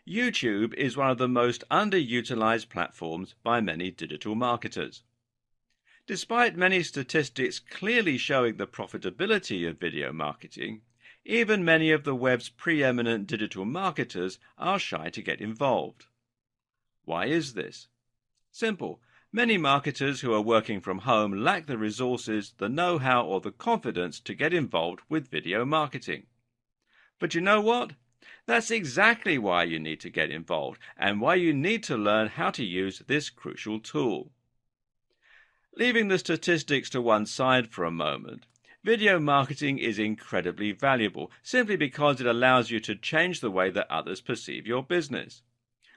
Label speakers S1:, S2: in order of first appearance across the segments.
S1: YouTube is one of the most underutilized platforms by many digital marketers. Despite many statistics clearly showing the profitability of video marketing, even many of the web's preeminent digital marketers are shy to get involved. Why is this? Simple. Many marketers who are working from home lack the resources, the know-how, or the confidence to get involved with video marketing. But you know what? That's exactly why you need to get involved and why you need to learn how to use this crucial tool. Leaving the statistics to one side for a moment, video marketing is incredibly valuable simply because it allows you to change the way that others perceive your business.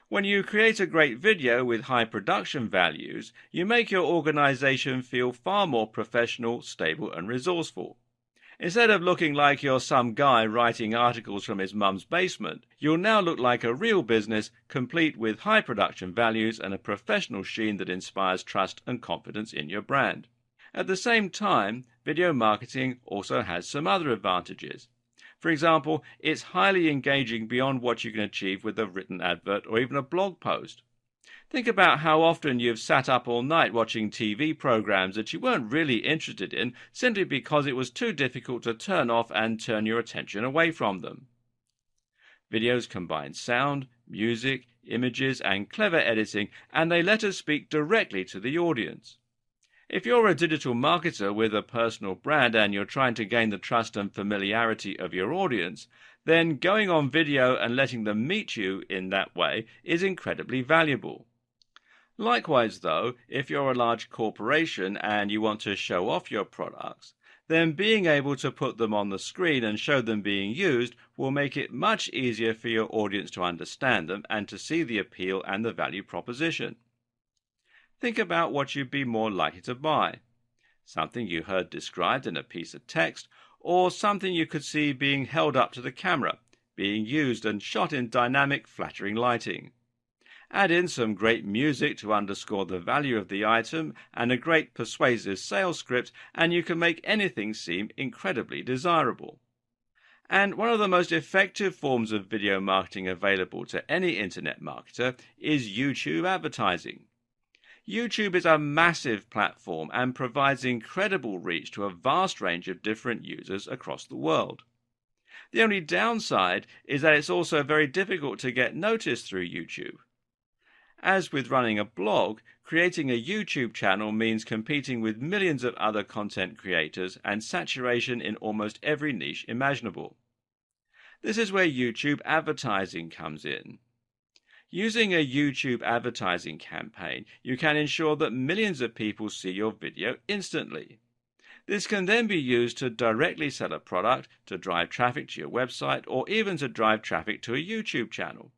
S1: When you create a great video with high production values, you make your organization feel far more professional, stable, and resourceful. Instead of looking like you're some guy writing articles from his mum's basement, you'll now look like a real business, complete with high production values and a professional sheen that inspires trust and confidence in your brand. At the same time, video marketing also has some other advantages. For example, it's highly engaging beyond what you can achieve with a written advert or even a blog post. Think about how often you've sat up all night watching TV programs that you weren't really interested in simply because it was too difficult to turn off and turn your attention away from them. Videos combine sound, music, images, and clever editing, and they let us speak directly to the audience. If you're a digital marketer with a personal brand and you're trying to gain the trust and familiarity of your audience, then going on video and letting them meet you in that way is incredibly valuable. Likewise, though, if you're a large corporation and you want to show off your products, then being able to put them on the screen and show them being used will make it much easier for your audience to understand them and to see the appeal and the value proposition. Think about what you'd be more likely to buy. Something you heard described in a piece of text, or something you could see being held up to the camera, being used and shot in dynamic, flattering lighting. Add in some great music to underscore the value of the item and a great persuasive sales script, and you can make anything seem incredibly desirable. And one of the most effective forms of video marketing available to any internet marketer is YouTube advertising. YouTube is a massive platform and provides incredible reach to a vast range of different users across the world. The only downside is that it's also very difficult to get noticed through YouTube. As with running a blog, creating a YouTube channel means competing with millions of other content creators and saturation in almost every niche imaginable. This is where YouTube advertising comes in. Using a YouTube advertising campaign, you can ensure that millions of people see your video instantly. This can then be used to directly sell a product, to drive traffic to your website, or even to drive traffic to a YouTube channel.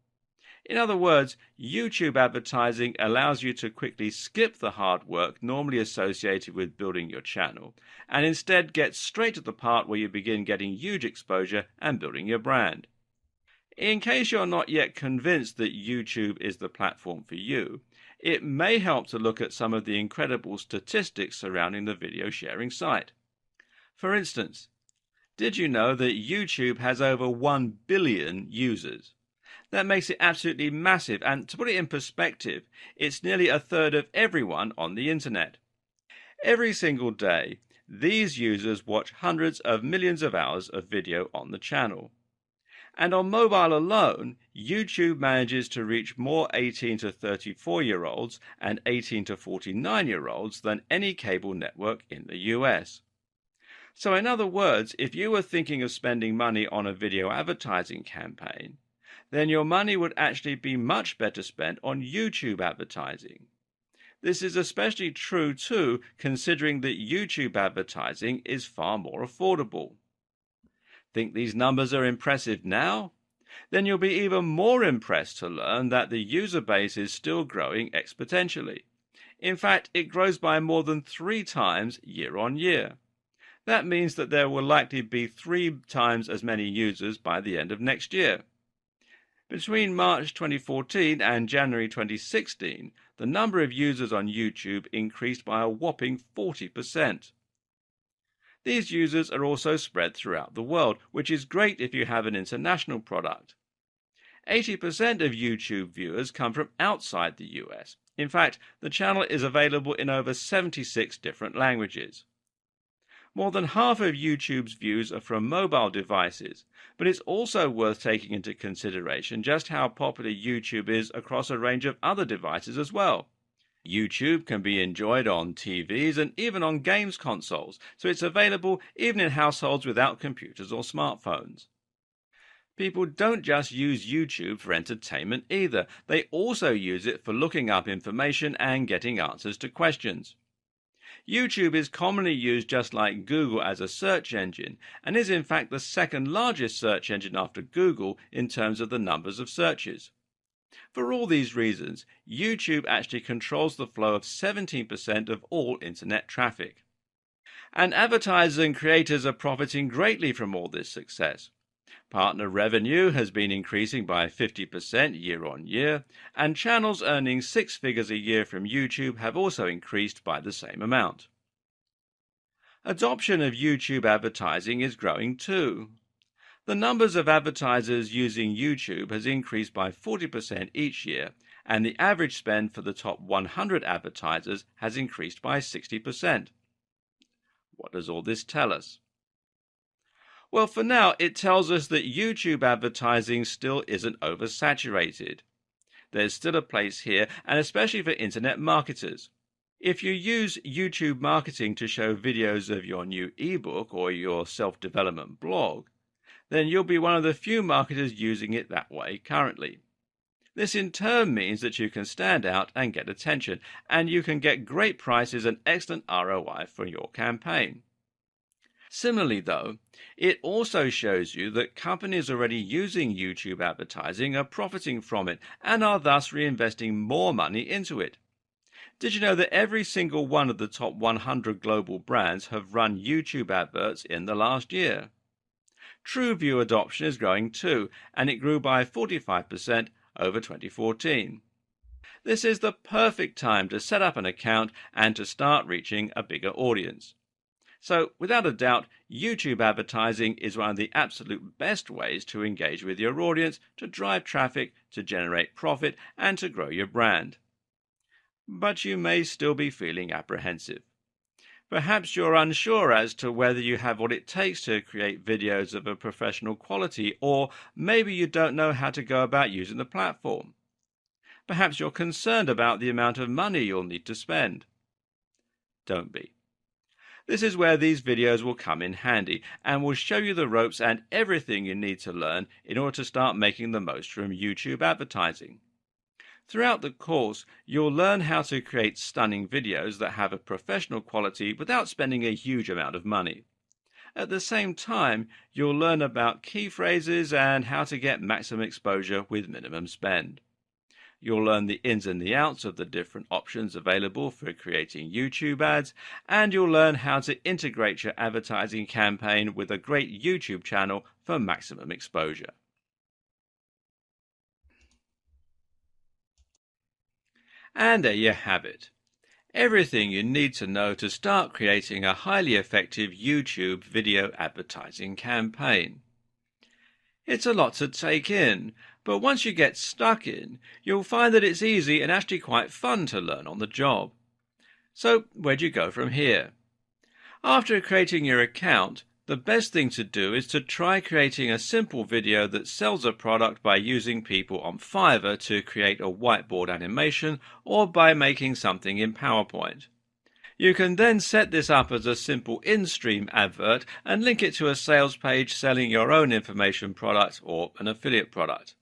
S1: In other words, YouTube advertising allows you to quickly skip the hard work normally associated with building your channel, and instead get straight to the part where you begin getting huge exposure and building your brand. In case you're not yet convinced that YouTube is the platform for you, it may help to look at some of the incredible statistics surrounding the video sharing site. For instance, did you know that YouTube has over 1 billion users? That makes it absolutely massive, and to put it in perspective, it's nearly a third of everyone on the internet. Every single day, these users watch hundreds of millions of hours of video on the channel. And on mobile alone, YouTube manages to reach more 18 to 34-year-olds and 18 to 49-year-olds than any cable network in the US. So in other words, if you were thinking of spending money on a video advertising campaign, then your money would actually be much better spent on YouTube advertising. This is especially true too, considering that YouTube advertising is far more affordable. Think these numbers are impressive now? Then you'll be even more impressed to learn that the user base is still growing exponentially. In fact, it grows by more than 3 times year on year. That means that there will likely be 3 times as many users by the end of next year. Between March 2014 and January 2016, the number of users on YouTube increased by a whopping 40%. These users are also spread throughout the world, which is great if you have an international product. 80% of YouTube viewers come from outside the US. In fact, the channel is available in over 76 different languages. More than half of YouTube's views are from mobile devices, but it's also worth taking into consideration just how popular YouTube is across a range of other devices as well. YouTube can be enjoyed on TVs and even on games consoles, so it's available even in households without computers or smartphones. People don't just use YouTube for entertainment either. They also use it for looking up information and getting answers to questions. YouTube is commonly used just like Google as a search engine, and is in fact the second largest search engine after Google in terms of the numbers of searches. For all these reasons, YouTube actually controls the flow of 17% of all internet traffic. And advertisers and creators are profiting greatly from all this success. Partner revenue has been increasing by 50% year on year, and channels earning 6 figures a year from YouTube have also increased by the same amount. Adoption of YouTube advertising is growing too. The numbers of advertisers using YouTube has increased by 40% each year, and the average spend for the top 100 advertisers has increased by 60%. What does all this tell us? Well, for now, it tells us that YouTube advertising still isn't oversaturated. There's still a place here, and especially for internet marketers. If you use YouTube marketing to show videos of your new ebook or your self-development blog, then you'll be one of the few marketers using it that way currently. This in turn means that you can stand out and get attention, and you can get great prices and excellent ROI for your campaign. Similarly, though, it also shows you that companies already using YouTube advertising are profiting from it and are thus reinvesting more money into it. Did you know that every single one of the top 100 global brands have run YouTube adverts in the last year? TrueView adoption is growing too, and it grew by 45% over 2014. This is the perfect time to set up an account and to start reaching a bigger audience. So, without a doubt, YouTube advertising is one of the absolute best ways to engage with your audience, to drive traffic, to generate profit, and to grow your brand. But you may still be feeling apprehensive. Perhaps you're unsure as to whether you have what it takes to create videos of a professional quality, or maybe you don't know how to go about using the platform. Perhaps you're concerned about the amount of money you'll need to spend. Don't be. This is where these videos will come in handy and will show you the ropes and everything you need to learn in order to start making the most from YouTube advertising. Throughout the course, you'll learn how to create stunning videos that have a professional quality without spending a huge amount of money. At the same time, you'll learn about key phrases and how to get maximum exposure with minimum spend. You'll learn the ins and the outs of the different options available for creating YouTube ads, and you'll learn how to integrate your advertising campaign with a great YouTube channel for maximum exposure. And there you have it. Everything you need to know to start creating a highly effective YouTube video advertising campaign. It's a lot to take in, but once you get stuck in, you'll find that it's easy and actually quite fun to learn on the job. So, where do you go from here? After creating your account, the best thing to do is to try creating a simple video that sells a product by using people on Fiverr to create a whiteboard animation or by making something in PowerPoint. You can then set this up as a simple in-stream advert and link it to a sales page selling your own information product or an affiliate product.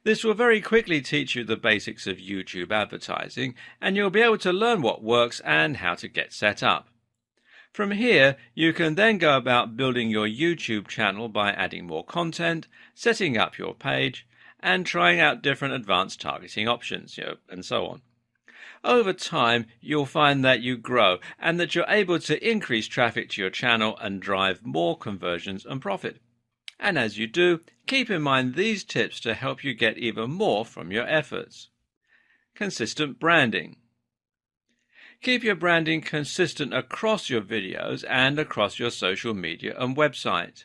S1: This will very quickly teach you the basics of YouTube advertising, and you'll be able to learn what works and how to get set up. From here, you can then go about building your YouTube channel by adding more content, setting up your page, and trying out different advanced targeting options, and so on. Over time, you'll find that you grow and that you're able to increase traffic to your channel and drive more conversions and profit. And as you do, keep in mind these tips to help you get even more from your efforts. Consistent branding. Keep your branding consistent across your videos and across your social media and website.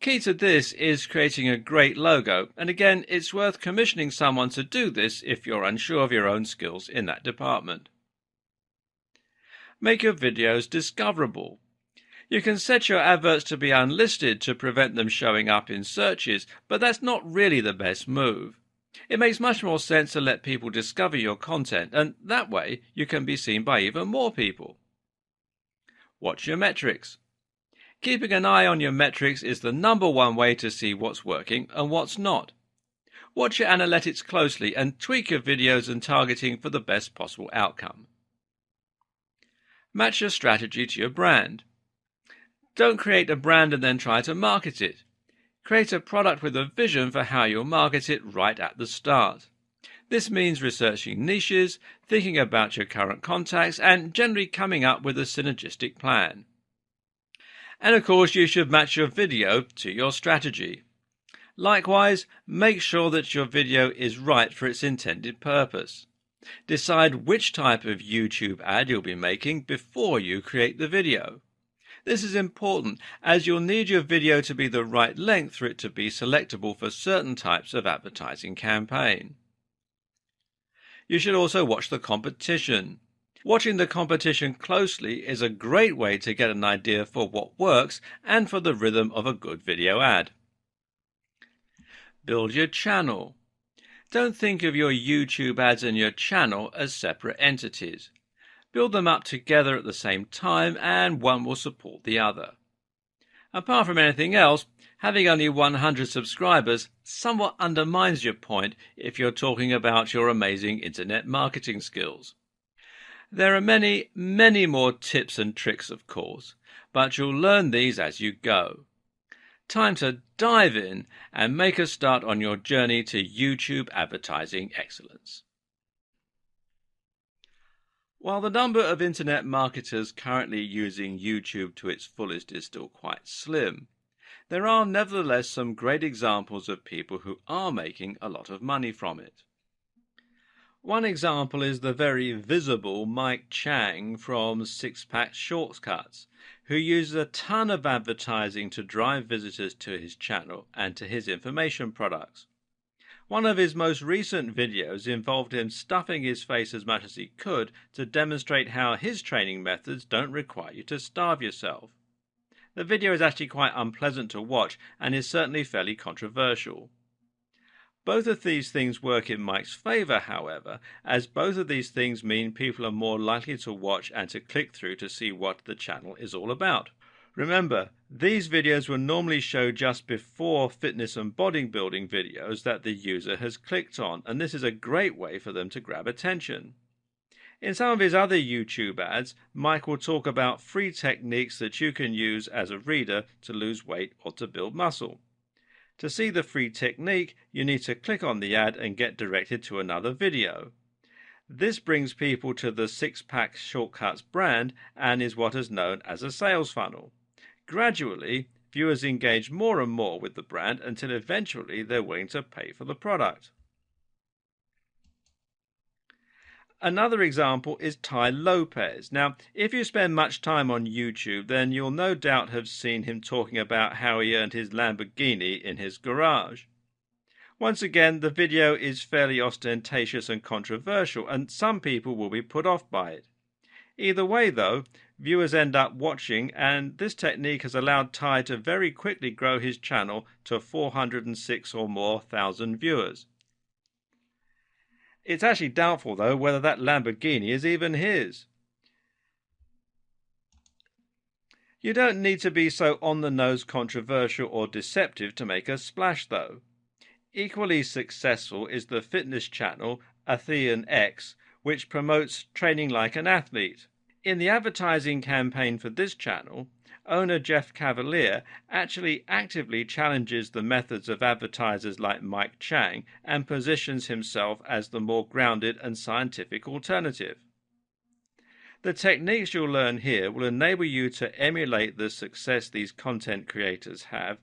S1: Key to this is creating a great logo, and again, it's worth commissioning someone to do this if you're unsure of your own skills in that department. Make your videos discoverable. You can set your adverts to be unlisted to prevent them showing up in searches, but that's not really the best move. It makes much more sense to let people discover your content, and that way you can be seen by even more people. Watch your metrics. Keeping an eye on your metrics is the #1 way to see what's working and what's not. Watch your analytics closely and tweak your videos and targeting for the best possible outcome. Match your strategy to your brand. Don't create a brand and then try to market it. Create a product with a vision for how you'll market it right at the start. This means researching niches, thinking about your current contacts, and generally coming up with a synergistic plan. And of course, you should match your video to your strategy. Likewise, make sure that your video is right for its intended purpose. Decide which type of YouTube ad you'll be making before you create the video. This is important as you'll need your video to be the right length for it to be selectable for certain types of advertising campaign. You should also watch the competition. Watching the competition closely is a great way to get an idea for what works and for the rhythm of a good video ad. Build your channel. Don't think of your YouTube ads and your channel as separate entities. Build them up together at the same time, and one will support the other. Apart from anything else, having only 100 subscribers somewhat undermines your point if you're talking about your amazing internet marketing skills. There are many, many more tips and tricks, of course, but you'll learn these as you go. Time to dive in and make a start on your journey to YouTube advertising excellence. While the number of internet marketers currently using YouTube to its fullest is still quite slim, there are nevertheless some great examples of people who are making a lot of money from it. One example is the very visible Mike Chang from Six-Pack Shortcuts, who uses a ton of advertising to drive visitors to his channel and to his information products. One of his most recent videos involved him stuffing his face as much as he could to demonstrate how his training methods don't require you to starve yourself. The video is actually quite unpleasant to watch and is certainly fairly controversial. Both of these things work in Mike's favor, however, as both of these things mean people are more likely to watch and to click through to see what the channel is all about. Remember, these videos will normally show just before fitness and bodybuilding videos that the user has clicked on, and this is a great way for them to grab attention. In some of his other YouTube ads, Mike will talk about free techniques that you can use as a reader to lose weight or to build muscle. To see the free technique, you need to click on the ad and get directed to another video. This brings people to the Six-Pack Shortcuts brand and is what is known as a sales funnel. Gradually, viewers engage more and more with the brand until eventually they're willing to pay for the product. Another example is Tai Lopez. Now, if you spend much time on YouTube, then you'll no doubt have seen him talking about how he earned his Lamborghini in his garage. Once again, the video is fairly ostentatious and controversial, and some people will be put off by it. Either way, though, viewers end up watching, and this technique has allowed Tai to very quickly grow his channel to 406 or more thousand viewers. It's actually doubtful, though, whether that Lamborghini is even his. You don't need to be so on-the-nose controversial or deceptive to make a splash, though. Equally successful is the fitness channel Athlean X, which promotes training like an athlete. In the advertising campaign for this channel, owner Jeff Cavalier actually actively challenges the methods of advertisers like Mike Chang and positions himself as the more grounded and scientific alternative. The techniques you'll learn here will enable you to emulate the success these content creators have,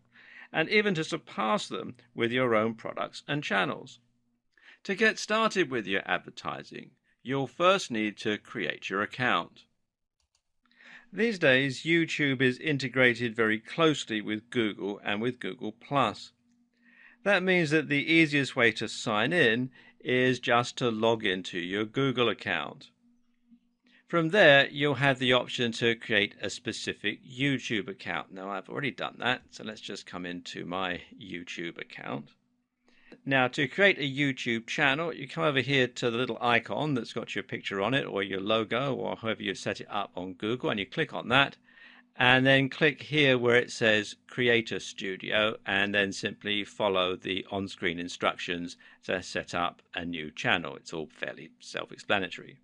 S1: and even to surpass them with your own products and channels. To get started with your advertising, you'll first need to create your account. These days, YouTube is integrated very closely with Google and with Google+. That means that the easiest way to sign in is just to log into your Google account. From there, you'll have the option to create a specific YouTube account. Now, I've already done that, so let's just come into my YouTube account. Now, to create a YouTube channel, you come over here to the little icon that's got your picture on it, or your logo, or however you've set it up on Google, and you click on that, and then click here where it says Creator Studio, and then simply follow the on-screen instructions to set up a new channel. It's all fairly self-explanatory.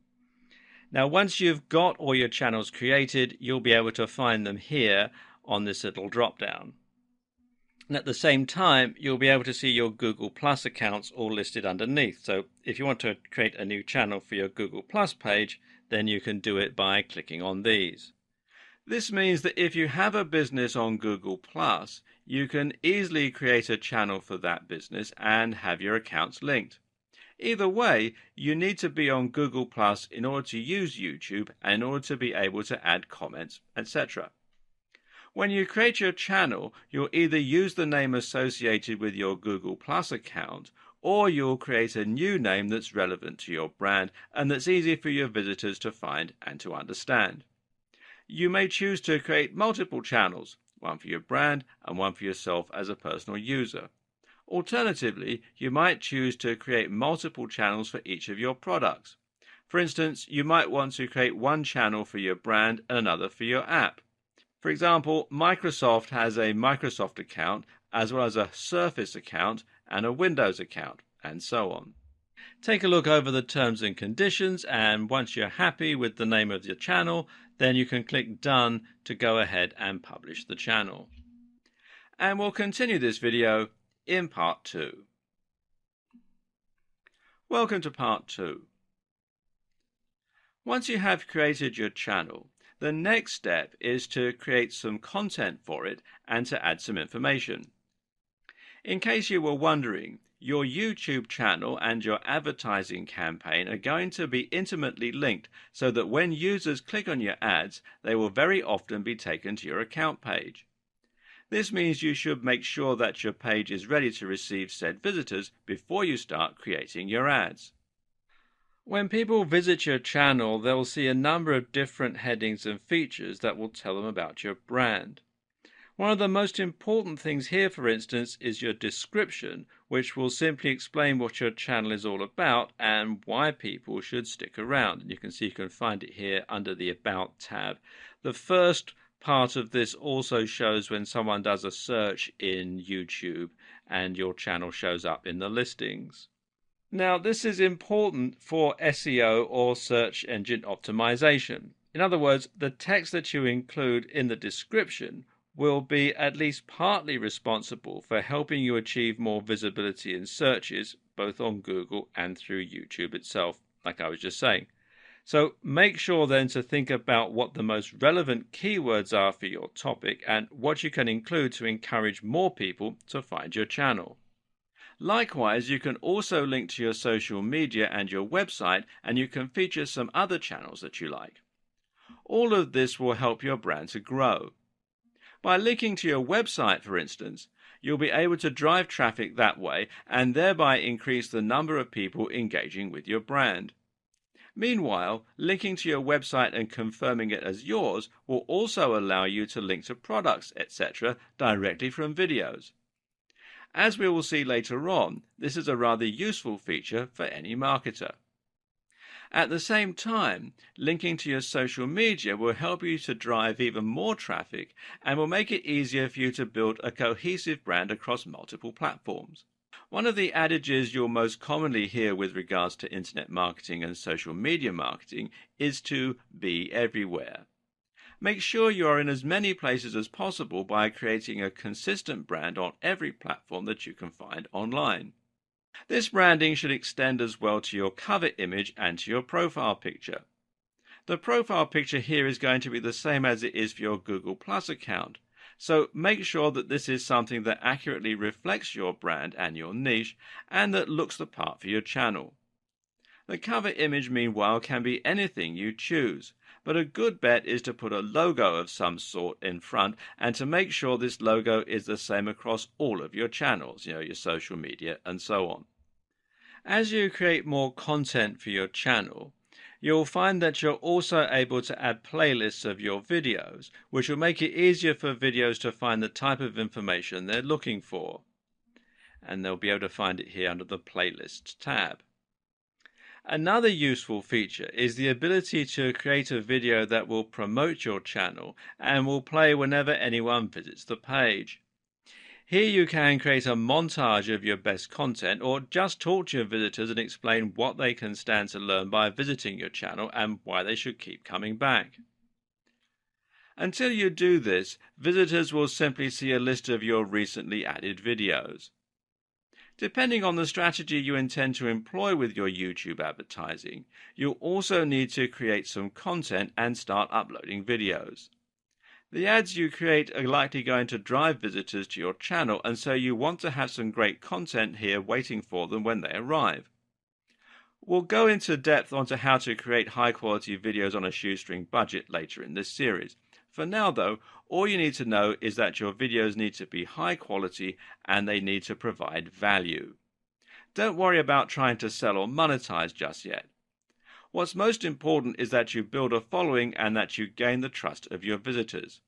S1: Now, once you've got all your channels created, you'll be able to find them here on this little drop-down. And at the same time, you'll be able to see your Google Plus accounts all listed underneath. So if you want to create a new channel for your Google Plus page, then you can do it by clicking on these. This means that if you have a business on Google Plus, you can easily create a channel for that business and have your accounts linked. Either way, you need to be on Google Plus in order to use YouTube and in order to be able to add comments, etc. When you create your channel, you'll either use the name associated with your Google Plus account, or you'll create a new name that's relevant to your brand and that's easy for your visitors to find and to understand. You may choose to create multiple channels, one for your brand and one for yourself as a personal user. Alternatively, you might choose to create multiple channels for each of your products. For instance, you might want to create one channel for your brand and another for your app. For example, Microsoft has a Microsoft account, as well as a Surface account and a Windows account, and so on. Take a look over the terms and conditions, and once you're happy with the name of your channel, then you can click Done to go ahead and publish the channel. And we'll continue this video in part 2. Welcome to part 2. Once you have created your channel, the next step is to create some content for it and to add some information. In case you were wondering, your YouTube channel and your advertising campaign are going to be intimately linked so that when users click on your ads, they will very often be taken to your account page. This means you should make sure that your page is ready to receive said visitors before you start creating your ads. When people visit your channel, they'll see a number of different headings and features that will tell them about your brand. One of the most important things here, for instance, is your description, which will simply explain what your channel is all about and why people should stick around. And you can see you can find it here under the About tab. The first part of this also shows when someone does a search in YouTube and your channel shows up in the listings. Now, this is important for SEO or search engine optimization. In other words, the text that you include in the description will be at least partly responsible for helping you achieve more visibility in searches, both on Google and through YouTube itself, like I was just saying. So make sure then to think about what the most relevant keywords are for your topic and what you can include to encourage more people to find your channel. Likewise, you can also link to your social media and your website, and you can feature some other channels that you like. All of this will help your brand to grow. By linking to your website, for instance, you'll be able to drive traffic that way and thereby increase the number of people engaging with your brand. Meanwhile, linking to your website and confirming it as yours will also allow you to link to products, etc. directly from videos. As we will see later on, this is a rather useful feature for any marketer. At the same time, linking to your social media will help you to drive even more traffic and will make it easier for you to build a cohesive brand across multiple platforms. One of the adages you'll most commonly hear with regards to internet marketing and social media marketing is to be everywhere. Make sure you are in as many places as possible by creating a consistent brand on every platform that you can find online. This branding should extend as well to your cover image and to your profile picture. The profile picture here is going to be the same as it is for your Google Plus account, so make sure that this is something that accurately reflects your brand and your niche and that looks the part for your channel. The cover image, meanwhile, can be anything you choose, but a good bet is to put a logo of some sort in front and to make sure this logo is the same across all of your channels, your social media and so on. As you create more content for your channel, you'll find that you're also able to add playlists of your videos, which will make it easier for videos to find the type of information they're looking for. And they'll be able to find it here under the Playlists tab. Another useful feature is the ability to create a video that will promote your channel and will play whenever anyone visits the page. Here you can create a montage of your best content or just talk to your visitors and explain what they can stand to learn by visiting your channel and why they should keep coming back. Until you do this, visitors will simply see a list of your recently added videos. Depending on the strategy you intend to employ with your YouTube advertising, you'll also need to create some content and start uploading videos. The ads you create are likely going to drive visitors to your channel, and so you want to have some great content here waiting for them when they arrive. We'll go into depth onto how to create high-quality videos on a shoestring budget later in this series. For now, though, all you need to know is that your videos need to be high quality and they need to provide value. Don't worry about trying to sell or monetize just yet. What's most important is that you build a following and that you gain the trust of your visitors.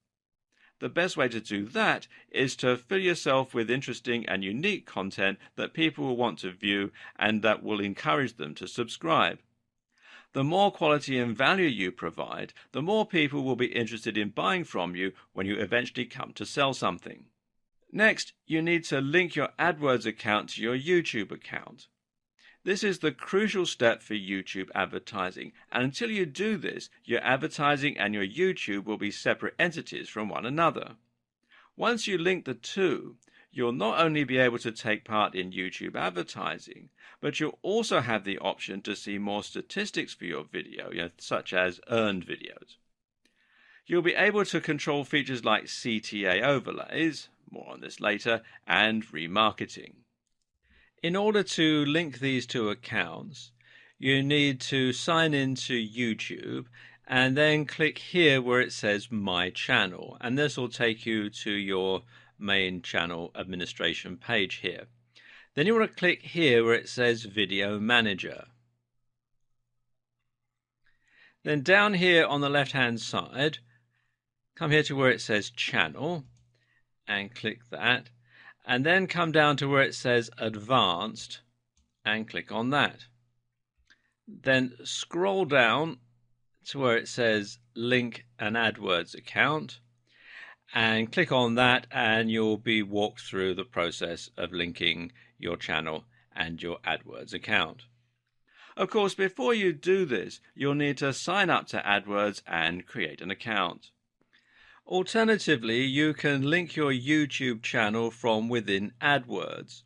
S1: The best way to do that is to fill yourself with interesting and unique content that people will want to view and that will encourage them to subscribe. The more quality and value you provide, the more people will be interested in buying from you when you eventually come to sell something. Next, you need to link your AdWords account to your YouTube account. This is the crucial step for YouTube advertising, and until you do this, your advertising and your YouTube will be separate entities from one another. Once you link the two, you'll not only be able to take part in YouTube advertising, but you'll also have the option to see more statistics for your video, such as earned videos. You'll be able to control features like CTA overlays, more on this later, and remarketing. In order to link these two accounts, you need to sign into YouTube and then click here where it says My Channel, and this will take you to your main channel administration page here. Then you want to click here where it says Video Manager. Then down here on the left hand side, come here to where it says Channel and click that, and then come down to where it says Advanced and click on that. Then scroll down to where it says Link an AdWords account and click on that, and you'll be walked through the process of linking your channel and your AdWords account. Of course, before you do this, you'll need to sign up to AdWords and create an account. Alternatively, you can link your YouTube channel from within AdWords.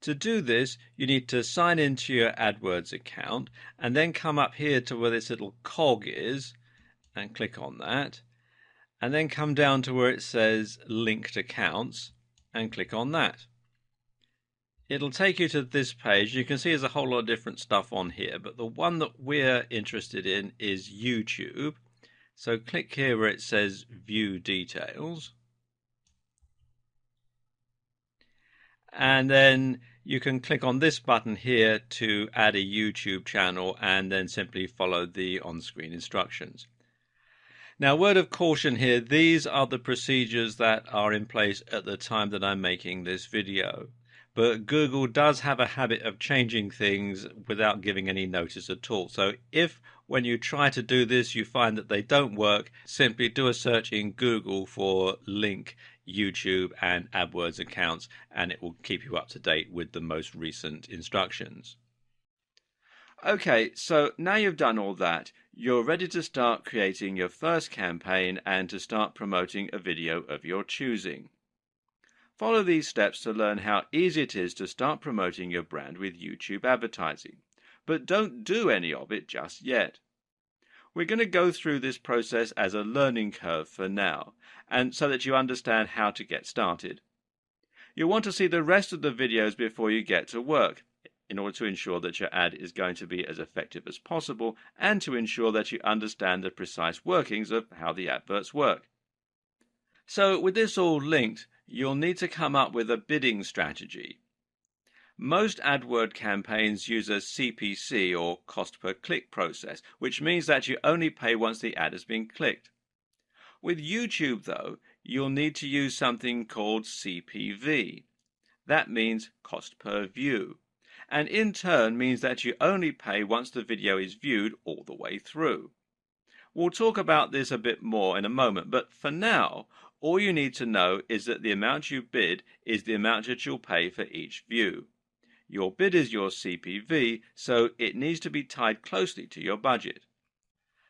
S1: To do this, you need to sign into your AdWords account and then come up here to where this little cog is and click on that. And then come down to where it says Linked Accounts and click on that. It'll take you to this page. You can see there's a whole lot of different stuff on here, but the one that we're interested in is YouTube. So click here where it says View Details. And then you can click on this button here to add a YouTube channel and then simply follow the on-screen instructions. Now, word of caution here, these are the procedures that are in place at the time that I'm making this video. But Google does have a habit of changing things without giving any notice at all. So if when you try to do this you find that they don't work, simply do a search in Google for link YouTube and AdWords accounts and it will keep you up to date with the most recent instructions. Okay, so now you've done all that, you're ready to start creating your first campaign and to start promoting a video of your choosing. Follow these steps to learn how easy it is to start promoting your brand with YouTube advertising, but don't do any of it just yet. We're going to go through this process as a learning curve for now, and so that you understand how to get started. You'll want to see the rest of the videos before you get to work. in order to ensure that your ad is going to be as effective as possible and to ensure that you understand the precise workings of how the adverts work. So with this all linked, you'll need to come up with a bidding strategy. Most AdWord campaigns use a CPC or cost per click process, which means that you only pay once the ad has been clicked. With YouTube, though, you'll need to use something called CPV. That means cost per view, and in turn means that you only pay once the video is viewed all the way through. We'll talk about this a bit more in a moment, but for now, all you need to know is that the amount you bid is the amount that you'll pay for each view. Your bid is your CPV, so it needs to be tied closely to your budget.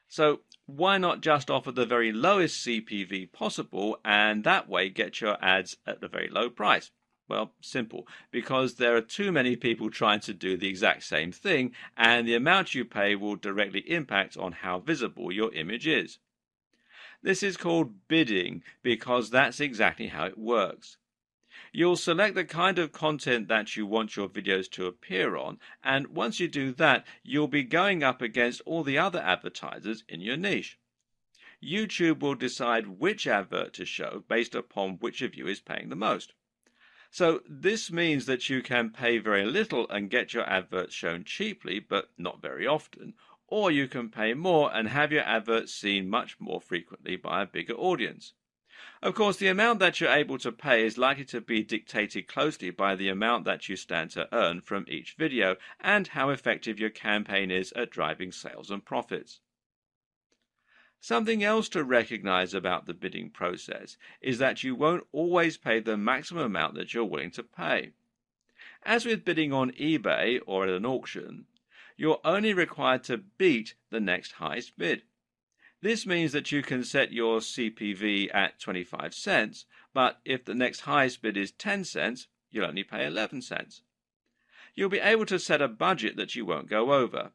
S1: So why not just offer the very lowest CPV possible and that way get your ads at a very low price? Well, simple, because there are too many people trying to do the exact same thing, and the amount you pay will directly impact on how visible your image is. This is called bidding because that's exactly how it works. You'll select the kind of content that you want your videos to appear on, and once you do that, you'll be going up against all the other advertisers in your niche. YouTube will decide which advert to show based upon which of you is paying the most. So this means that you can pay very little and get your adverts shown cheaply, but not very often, or you can pay more and have your adverts seen much more frequently by a bigger audience. Of course, the amount that you're able to pay is likely to be dictated closely by the amount that you stand to earn from each video and how effective your campaign is at driving sales and profits. Something else to recognize about the bidding process is that you won't always pay the maximum amount that you're willing to pay. As with bidding on eBay or at an auction, you're only required to beat the next highest bid. This means that you can set your CPV at 25 cents, but if the next highest bid is 10 cents, you'll only pay 11 cents. You'll be able to set a budget that you won't go over.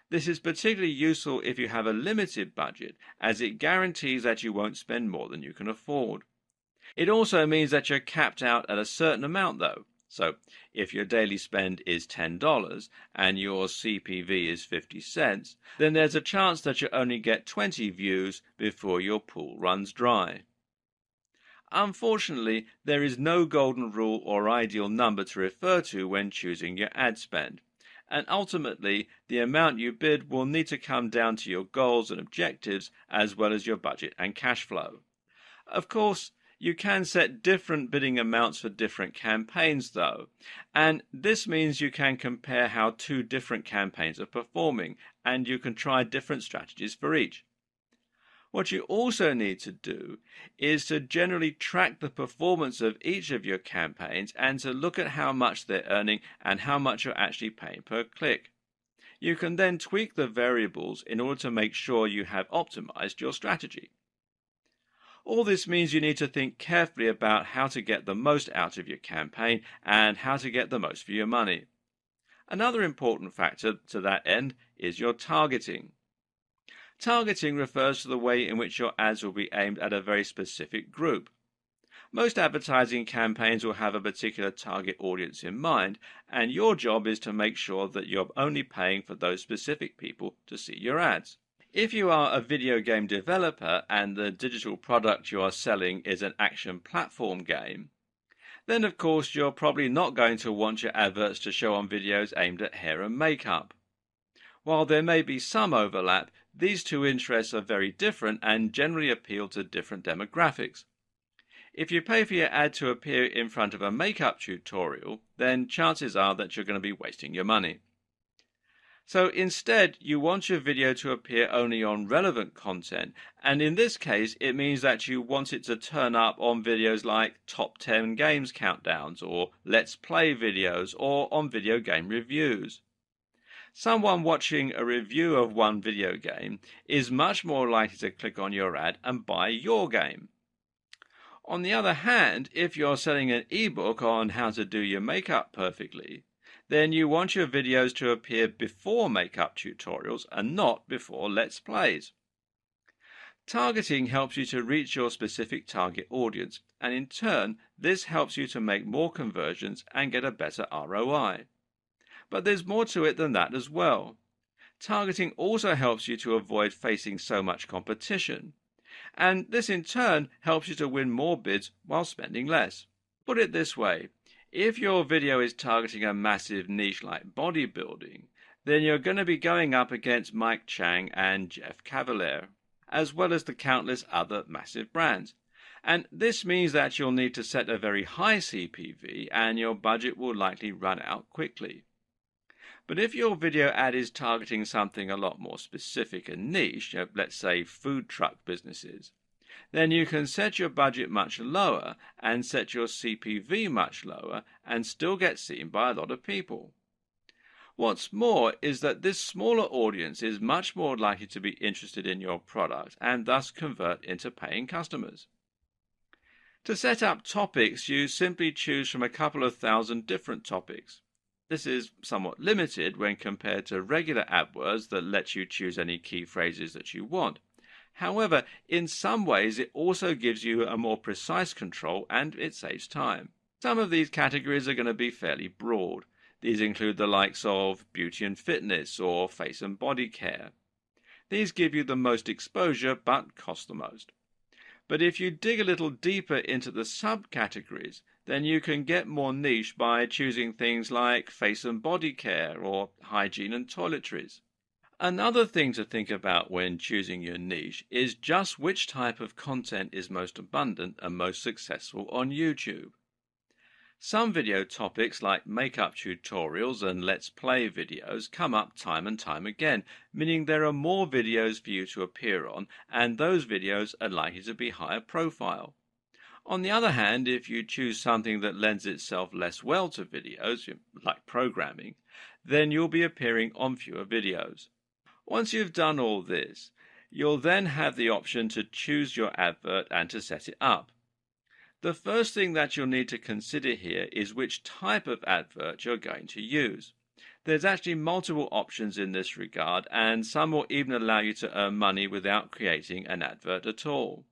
S1: This is particularly useful if you have a limited budget, as it guarantees that you won't spend more than you can afford. It also means that you're capped out at a certain amount, though. So if your daily spend is $10 and your CPV is 50 cents, then there's a chance that you only get 20 views before your pool runs dry. Unfortunately, there is no golden rule or ideal number to refer to when choosing your ad spend. And ultimately, the amount you bid will need to come down to your goals and objectives as well as your budget and cash flow. Of course, you can set different bidding amounts for different campaigns though, and this means you can compare how two different campaigns are performing, and you can try different strategies for each. What you also need to do is to generally track the performance of each of your campaigns and to look at how much they're earning and how much you're actually paying per click. You can then tweak the variables in order to make sure you have optimized your strategy. All this means you need to think carefully about how to get the most out of your campaign and how to get the most for your money. Another important factor to that end is your targeting. Targeting refers to the way in which your ads will be aimed at a very specific group. Most advertising campaigns will have a particular target audience in mind, and your job is to make sure that you're only paying for those specific people to see your ads. If you are a video game developer and the digital product you are selling is an action platform game, then of course you're probably not going to want your adverts to show on videos aimed at hair and makeup. While there may be some overlap, these two interests are very different and generally appeal to different demographics. If you pay for your ad to appear in front of a makeup tutorial, then chances are that you're going to be wasting your money. So instead, you want your video to appear only on relevant content, and in this case, it means that you want it to turn up on videos like Top 10 Games Countdowns, or Let's Play videos, or on video game reviews. Someone watching a review of one video game is much more likely to click on your ad and buy your game. On the other hand, if you're selling an ebook on how to do your makeup perfectly, then you want your videos to appear before makeup tutorials and not before Let's Plays. Targeting helps you to reach your specific target audience, and in turn, this helps you to make more conversions and get a better ROI. But there's more to it than that as well. Targeting also helps you to avoid facing so much competition, and this in turn helps you to win more bids while spending less. Put it this way, if your video is targeting a massive niche like bodybuilding, then you're going to be going up against Mike Chang and Jeff Cavaliere, as well as the countless other massive brands. And this means that you'll need to set a very high CPV and your budget will likely run out quickly. But if your video ad is targeting something a lot more specific and niche, let's say food truck businesses, then you can set your budget much lower and set your CPV much lower and still get seen by a lot of people. What's more is that this smaller audience is much more likely to be interested in your product and thus convert into paying customers. To set up topics, you simply choose from a couple of thousand different topics. This is somewhat limited when compared to regular AdWords that lets you choose any key phrases that you want. However, in some ways it also gives you a more precise control and it saves time. Some of these categories are going to be fairly broad. These include the likes of beauty and fitness or face and body care. These give you the most exposure but cost the most. But if you dig a little deeper into the subcategories, then you can get more niche by choosing things like face and body care or hygiene and toiletries. Another thing to think about when choosing your niche is just which type of content is most abundant and most successful on YouTube. Some video topics like makeup tutorials and let's play videos come up time and time again, meaning there are more videos for you to appear on, and those videos are likely to be higher profile. On the other hand, if you choose something that lends itself less well to videos, like programming, then you'll be appearing on fewer videos. Once you've done all this, you'll then have the option to choose your advert and to set it up. The first thing that you'll need to consider here is which type of advert you're going to use. There's actually multiple options in this regard, and some will even allow you to earn money without creating an advert at all.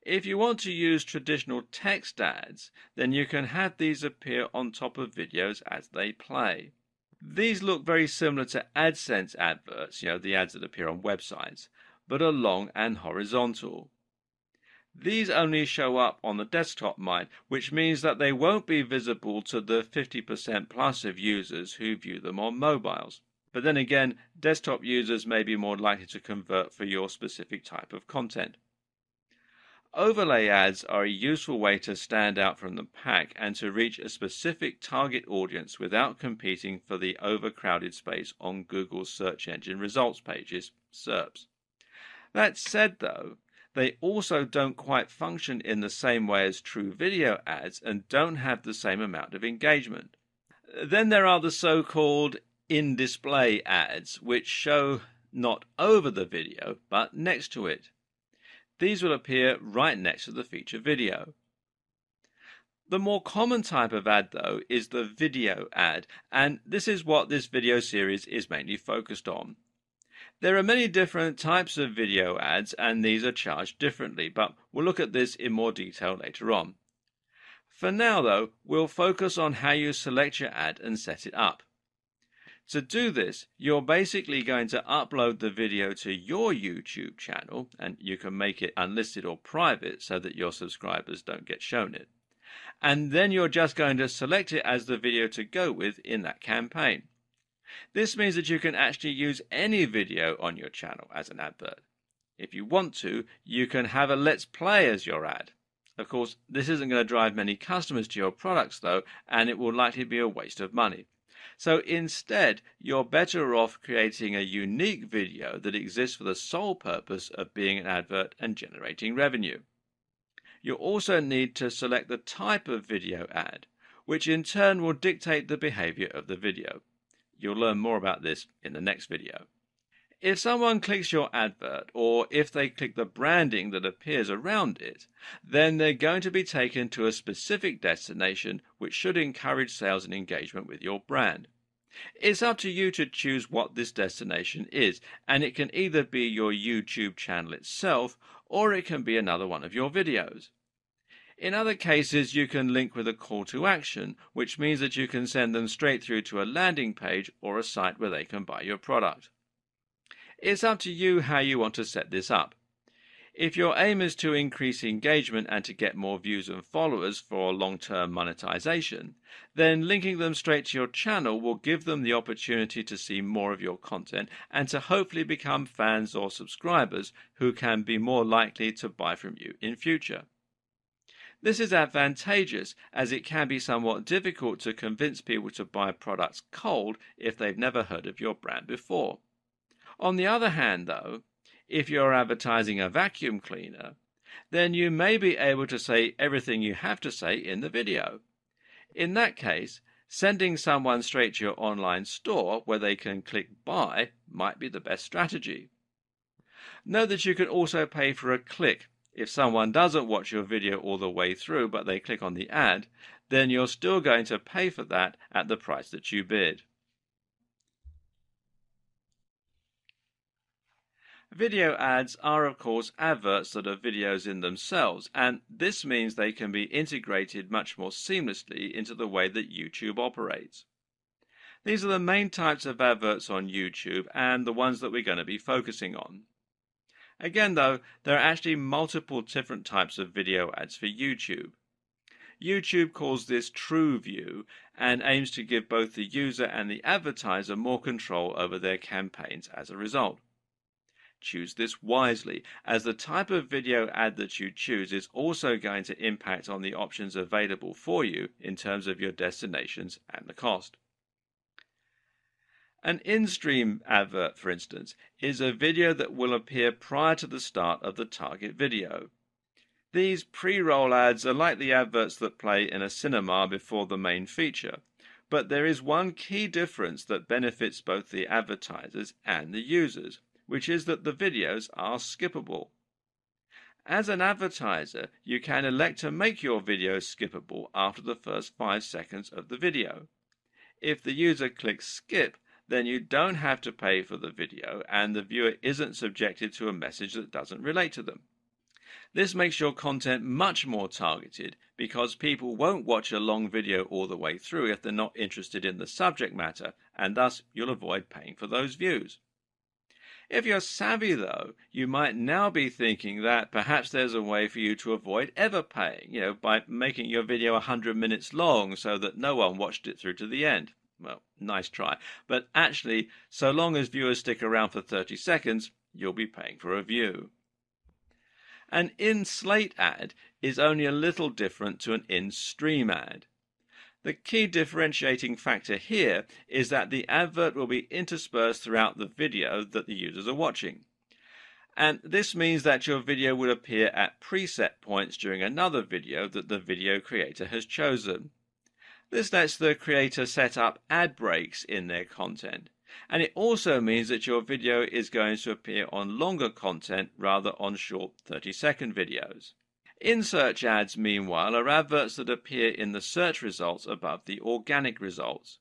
S1: If you want to use traditional text ads, then you can have these appear on top of videos as they play. These look very similar to AdSense adverts, the ads that appear on websites, but are long and horizontal. These only show up on the desktop mind, which means that they won't be visible to the 50% plus of users who view them on mobiles. But then again, desktop users may be more likely to convert for your specific type of content. Overlay ads are a useful way to stand out from the pack and to reach a specific target audience without competing for the overcrowded space on Google's search engine results pages, SERPs. That said, though, they also don't quite function in the same way as true video ads and don't have the same amount of engagement. Then there are the so-called in-display ads, which show not over the video, but next to it. These will appear right next to the feature video. The more common type of ad, though, is the video ad, and this is what this video series is mainly focused on. There are many different types of video ads, and these are charged differently, but we'll look at this in more detail later on. For now, though, we'll focus on how you select your ad and set it up. To do this, you're basically going to upload the video to your YouTube channel, and you can make it unlisted or private so that your subscribers don't get shown it. And then you're just going to select it as the video to go with in that campaign. This means that you can actually use any video on your channel as an advert. If you want to, you can have a Let's Play as your ad. Of course, this isn't going to drive many customers to your products though, and it will likely be a waste of money. So instead, you're better off creating a unique video that exists for the sole purpose of being an advert and generating revenue. You'll also need to select the type of video ad, which in turn will dictate the behavior of the video. You'll learn more about this in the next video. If someone clicks your advert, or if they click the branding that appears around it, then they're going to be taken to a specific destination which should encourage sales and engagement with your brand. It's up to you to choose what this destination is, and it can either be your YouTube channel itself, or it can be another one of your videos. In other cases, you can link with a call to action, which means that you can send them straight through to a landing page or a site where they can buy your product. It's up to you how you want to set this up. If your aim is to increase engagement and to get more views and followers for long-term monetization, then linking them straight to your channel will give them the opportunity to see more of your content and to hopefully become fans or subscribers who can be more likely to buy from you in future. This is advantageous as it can be somewhat difficult to convince people to buy products cold if they've never heard of your brand before. On the other hand, though, if you're advertising a vacuum cleaner, then you may be able to say everything you have to say in the video. In that case, sending someone straight to your online store where they can click buy might be the best strategy. Note that you can also pay for a click. If someone doesn't watch your video all the way through but they click on the ad, then you're still going to pay for that at the price that you bid. Video ads are, of course, adverts that are videos in themselves, and this means they can be integrated much more seamlessly into the way that YouTube operates. These are the main types of adverts on YouTube and the ones that we're going to be focusing on. Again, though, there are actually multiple different types of video ads for YouTube. YouTube calls this True View and aims to give both the user and the advertiser more control over their campaigns as a result. Choose this wisely, as the type of video ad that you choose is also going to impact on the options available for you in terms of your destinations and the cost. An in-stream advert, for instance, is a video that will appear prior to the start of the target video. These pre-roll ads are like the adverts that play in a cinema before the main feature, but there is one key difference that benefits both the advertisers and the users, which is that the videos are skippable. As an advertiser, you can elect to make your videos skippable after the first 5 seconds of the video. If the user clicks skip, then you don't have to pay for the video and the viewer isn't subjected to a message that doesn't relate to them. This makes your content much more targeted because people won't watch a long video all the way through if they're not interested in the subject matter, and thus you'll avoid paying for those views. If you're savvy, though, you might now be thinking that perhaps there's a way for you to avoid ever paying, by making your video 100 minutes long so that no one watched it through to the end. Well, nice try. But actually, so long as viewers stick around for 30 seconds, you'll be paying for a view. An in-slate ad is only a little different to an in-stream ad. The key differentiating factor here is that the advert will be interspersed throughout the video that the users are watching. And this means that your video will appear at preset points during another video that the video creator has chosen. This lets the creator set up ad breaks in their content. And it also means that your video is going to appear on longer content rather on short 30-second videos. In-search ads, meanwhile, are adverts that appear in the search results above the organic results.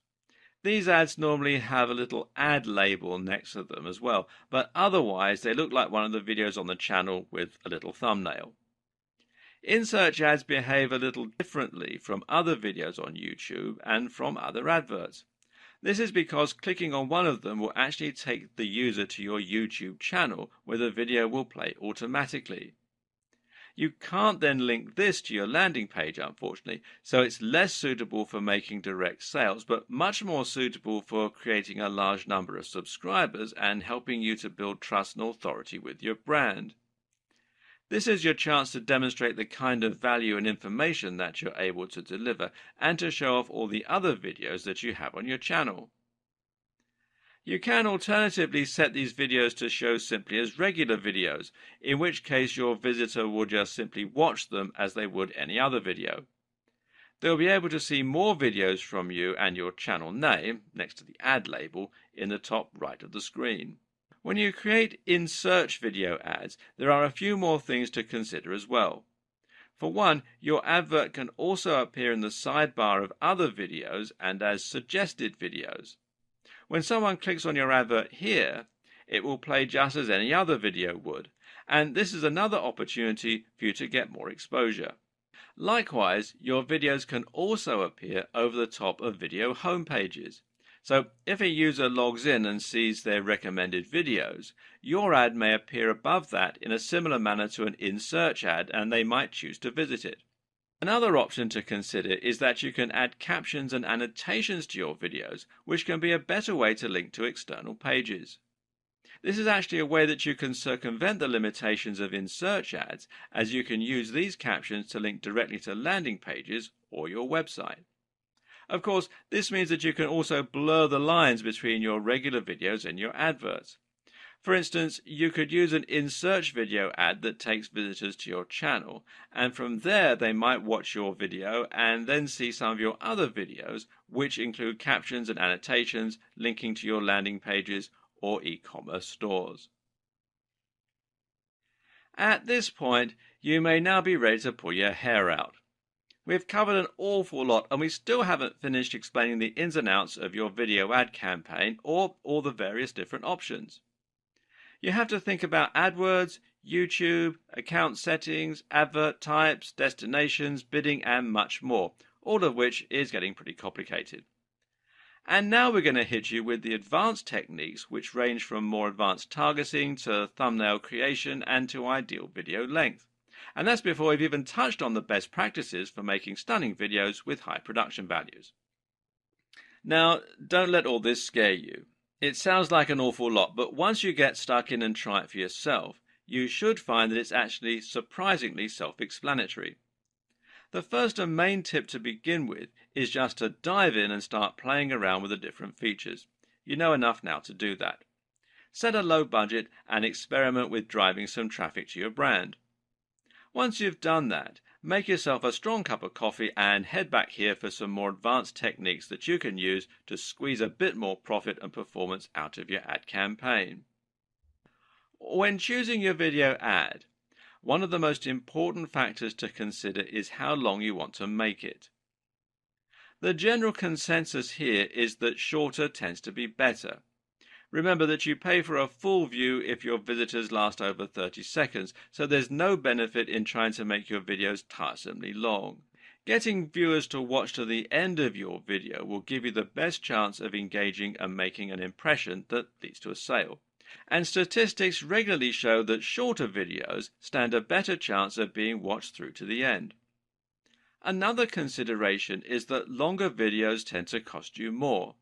S1: These ads normally have a little ad label next to them as well, but otherwise they look like one of the videos on the channel with a little thumbnail. In-search ads behave a little differently from other videos on YouTube and from other adverts. This is because clicking on one of them will actually take the user to your YouTube channel where the video will play automatically. You can't then link this to your landing page, unfortunately, so it's less suitable for making direct sales, but much more suitable for creating a large number of subscribers and helping you to build trust and authority with your brand. This is your chance to demonstrate the kind of value and information that you're able to deliver and to show off all the other videos that you have on your channel. You can alternatively set these videos to show simply as regular videos, in which case your visitor will just simply watch them as they would any other video. They'll be able to see more videos from you and your channel name, next to the ad label, in the top right of the screen. When you create in-search video ads, there are a few more things to consider as well. For one, your advert can also appear in the sidebar of other videos and as suggested videos. When someone clicks on your advert here, it will play just as any other video would, and this is another opportunity for you to get more exposure. Likewise, your videos can also appear over the top of video homepages. So if a user logs in and sees their recommended videos, your ad may appear above that in a similar manner to an in-search ad, and they might choose to visit it. Another option to consider is that you can add captions and annotations to your videos, which can be a better way to link to external pages. This is actually a way that you can circumvent the limitations of in-search ads, as you can use these captions to link directly to landing pages or your website. Of course, this means that you can also blur the lines between your regular videos and your adverts. For instance, you could use an in-search video ad that takes visitors to your channel, and from there they might watch your video and then see some of your other videos, which include captions and annotations linking to your landing pages or e-commerce stores. At this point, you may now be ready to pull your hair out. We've covered an awful lot, and we still haven't finished explaining the ins and outs of your video ad campaign or all the various different options. You have to think about AdWords, YouTube, account settings, advert types, destinations, bidding, and much more, all of which is getting pretty complicated. And now we're going to hit you with the advanced techniques, which range from more advanced targeting to thumbnail creation and to ideal video length. And that's before we've even touched on the best practices for making stunning videos with high production values. Now, don't let all this scare you. It sounds like an awful lot, but once you get stuck in and try it for yourself, you should find that it's actually surprisingly self-explanatory. The first and main tip to begin with is just to dive in and start playing around with the different features. You know enough now to do that. Set a low budget and experiment with driving some traffic to your brand. Once you've done that, make yourself a strong cup of coffee and head back here for some more advanced techniques that you can use to squeeze a bit more profit and performance out of your ad campaign. When choosing your video ad, one of the most important factors to consider is how long you want to make it. The general consensus here is that shorter tends to be better. Remember that you pay for a full view if your visitors last over 30 seconds, so there's no benefit in trying to make your videos tiresomely long. Getting viewers to watch to the end of your video will give you the best chance of engaging and making an impression that leads to a sale. And statistics regularly show that shorter videos stand a better chance of being watched through to the end. Another consideration is that longer videos tend to cost you more.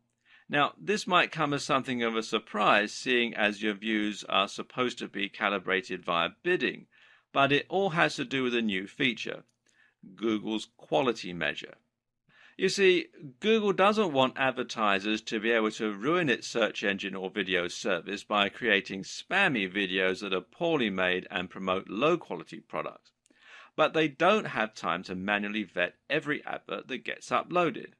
S1: Now, this might come as something of a surprise, seeing as your views are supposed to be calibrated via bidding, but it all has to do with a new feature, Google's quality measure. You see, Google doesn't want advertisers to be able to ruin its search engine or video service by creating spammy videos that are poorly made and promote low-quality products. But they don't have time to manually vet every advert that gets uploaded.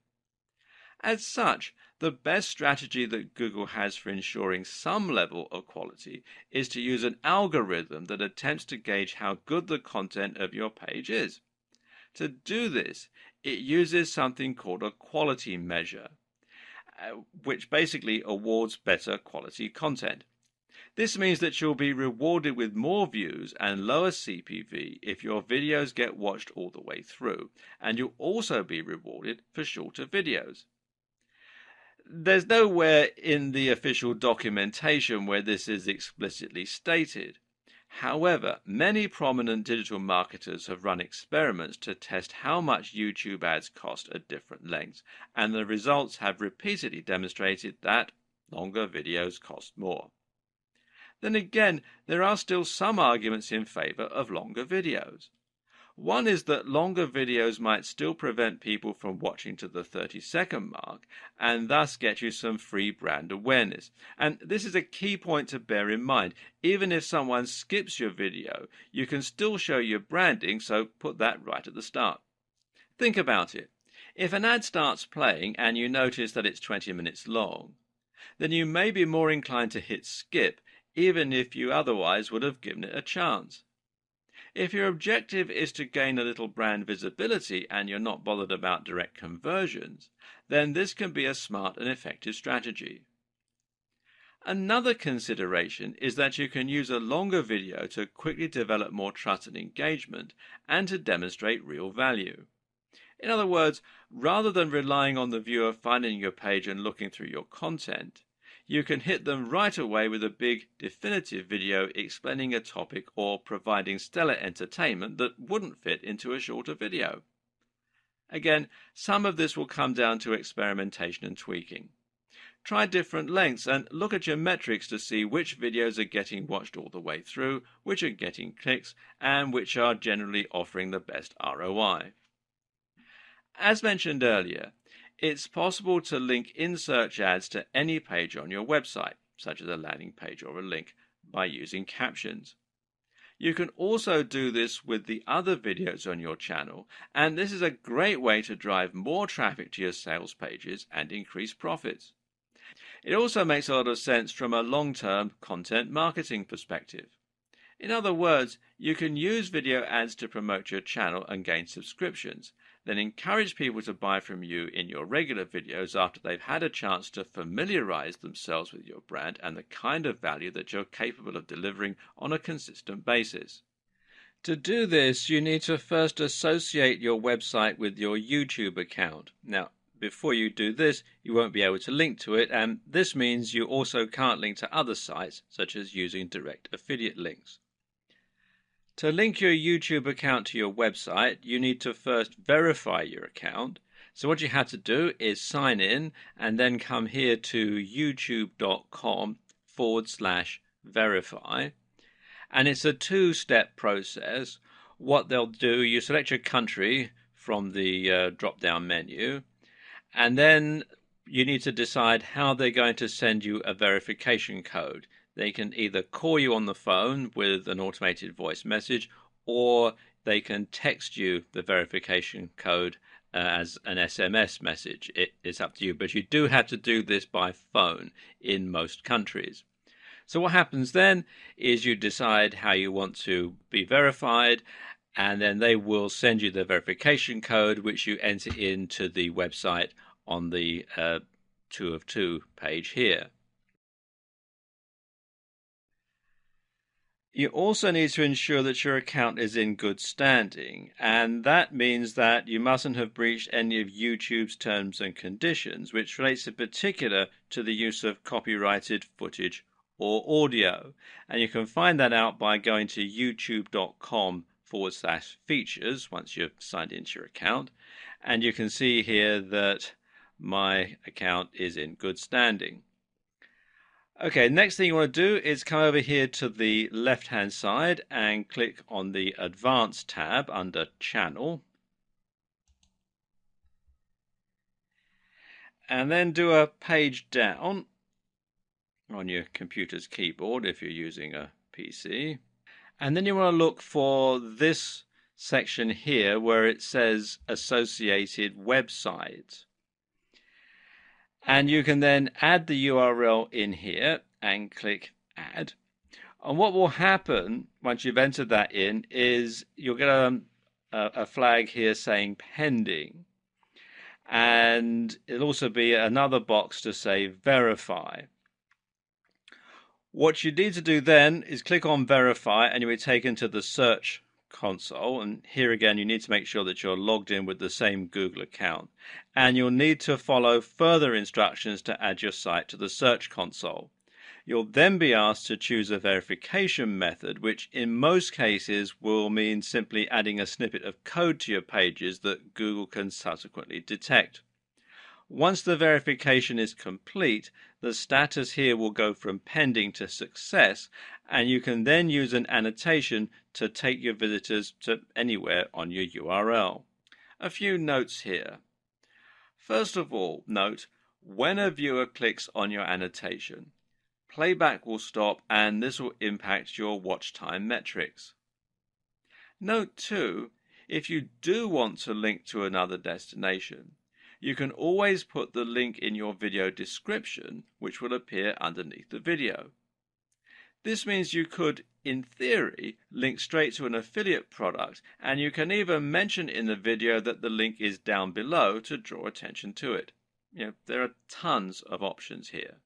S1: As such, the best strategy that Google has for ensuring some level of quality is to use an algorithm that attempts to gauge how good the content of your page is. To do this, it uses something called a quality measure, which basically awards better quality content. This means that you'll be rewarded with more views and lower CPV if your videos get watched all the way through, and you'll also be rewarded for shorter videos. There's nowhere in the official documentation where this is explicitly stated. However, many prominent digital marketers have run experiments to test how much YouTube ads cost at different lengths, and the results have repeatedly demonstrated that longer videos cost more. Then again, there are still some arguments in favor of longer videos. One is that longer videos might still prevent people from watching to the 30-second mark and thus get you some free brand awareness. And this is a key point to bear in mind. Even if someone skips your video, you can still show your branding, so put that right at the start. Think about it. If an ad starts playing and you notice that it's 20 minutes long, then you may be more inclined to hit skip, even if you otherwise would have given it a chance. If your objective is to gain a little brand visibility and you're not bothered about direct conversions, then this can be a smart and effective strategy. Another consideration is that you can use a longer video to quickly develop more trust and engagement and to demonstrate real value. In other words, rather than relying on the viewer finding your page and looking through your content, you can hit them right away with a big, definitive video explaining a topic or providing stellar entertainment that wouldn't fit into a shorter video. Again, some of this will come down to experimentation and tweaking. Try different lengths and look at your metrics to see which videos are getting watched all the way through, which are getting clicks, and which are generally offering the best ROI. As mentioned earlier, it's possible to link in-search ads to any page on your website, such as a landing page or a link, by using captions. You can also do this with the other videos on your channel, and this is a great way to drive more traffic to your sales pages and increase profits. It also makes a lot of sense from a long-term content marketing perspective. In other words, you can use video ads to promote your channel and gain subscriptions, then encourage people to buy from you in your regular videos after they've had a chance to familiarize themselves with your brand and the kind of value that you're capable of delivering on a consistent basis. To do this, you need to first associate your website with your YouTube account. Now, before you do this, you won't be able to link to it, and this means you also can't link to other sites, such as using direct affiliate links. To link your YouTube account to your website, you need to first verify your account. So what you have to do is sign in and then come here to youtube.com/verify. And it's a two-step process. What they'll do, you select your country from the drop-down menu, and then you need to decide how they're going to send you a verification code. They can either call you on the phone with an automated voice message, or they can text you the verification code as an SMS message. It's up to you, but you do have to do this by phone in most countries. So what happens then is you decide how you want to be verified, and then they will send you the verification code, which you enter into the website on the 2 of 2 page here. You also need to ensure that your account is in good standing, and that means that you mustn't have breached any of YouTube's terms and conditions, which relates in particular to the use of copyrighted footage or audio. And you can find that out by going to youtube.com/features once you've signed into your account. And you can see here that my account is in good standing. Okay, next thing you want to do is come over here to the left-hand side and click on the Advanced tab under Channel. And then do a page down on your computer's keyboard if you're using a PC. And then you want to look for this section here where it says Associated Websites. And you can then add the URL in here and click Add. And what will happen once you've entered that in is you'll get a flag here saying Pending. And it'll also be another box to say Verify. What you need to do then is click on Verify and you'll be taken to the Search console, and here again you need to make sure that you're logged in with the same Google account, and you'll need to follow further instructions to add your site to the Search console. You'll then be asked to choose a verification method, which in most cases will mean simply adding a snippet of code to your pages that Google can subsequently detect. Once the verification is complete, the status here will go from pending to success, and you can then use an annotation to take your visitors to anywhere on your URL. A few notes here. First of all, note, when a viewer clicks on your annotation, playback will stop and this will impact your watch time metrics. Note too, if you do want to link to another destination, you can always put the link in your video description, which will appear underneath the video. This means you could, in theory, link straight to an affiliate product, and you can even mention in the video that the link is down below to draw attention to it. There are tons of options here.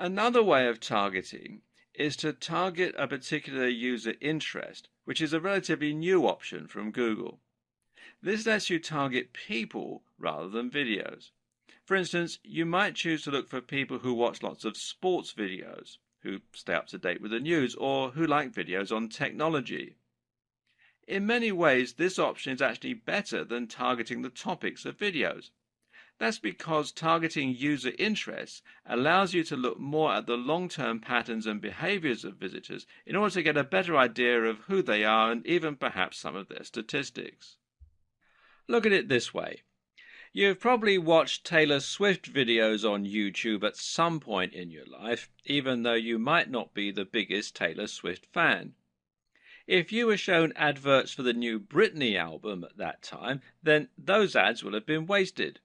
S1: Another way of targeting is to target a particular user interest, which is a relatively new option from Google. This lets you target people rather than videos. For instance, you might choose to look for people who watch lots of sports videos, who stay up to date with the news, or who like videos on technology. In many ways, this option is actually better than targeting the topics of videos. That's because targeting user interests allows you to look more at the long-term patterns and behaviors of visitors in order to get a better idea of who they are and even perhaps some of their statistics. Look at it this way. You've probably watched Taylor Swift videos on YouTube at some point in your life, even though you might not be the biggest Taylor Swift fan. If you were shown adverts for the new Britney album at that time, then those ads will have been wasted.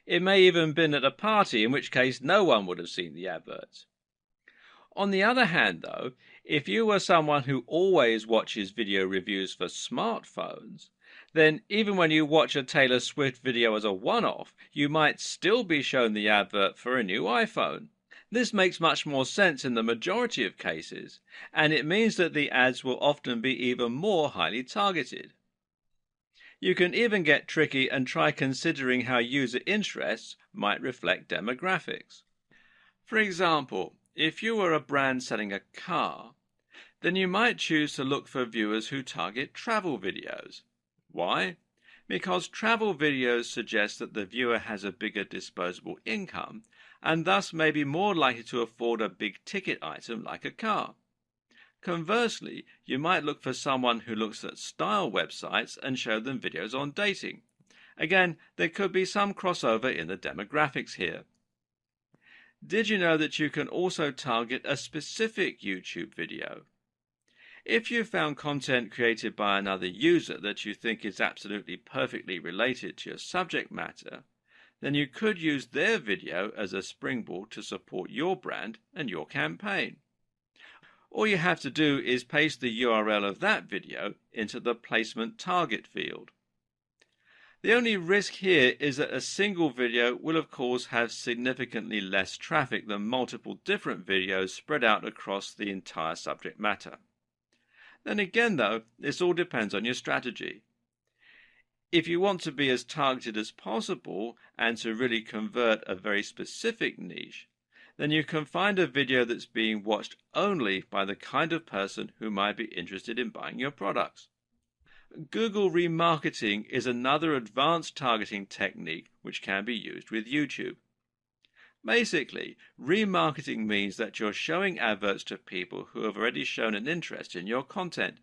S1: It may even have been at a party, in which case no one would have seen the adverts. On the other hand, though, if you were someone who always watches video reviews for smartphones, then even when you watch a Taylor Swift video as a one-off, you might still be shown the advert for a new iPhone. This makes much more sense in the majority of cases, and it means that the ads will often be even more highly targeted. You can even get tricky and try considering how user interests might reflect demographics. For example, if you were a brand selling a car, then you might choose to look for viewers who target travel videos. Why? Because travel videos suggest that the viewer has a bigger disposable income and thus may be more likely to afford a big ticket item like a car. Conversely, you might look for someone who looks at style websites and show them videos on dating. Again, there could be some crossover in the demographics here. Did you know that you can also target a specific YouTube video? If you found content created by another user that you think is absolutely perfectly related to your subject matter, then you could use their video as a springboard to support your brand and your campaign. All you have to do is paste the URL of that video into the placement target field. The only risk here is that a single video will of course have significantly less traffic than multiple different videos spread out across the entire subject matter. Then again though, this all depends on your strategy. If you want to be as targeted as possible and to really convert a very specific niche, then you can find a video that's being watched only by the kind of person who might be interested in buying your products. Google remarketing is another advanced targeting technique which can be used with YouTube. Basically, remarketing means that you're showing adverts to people who have already shown an interest in your content.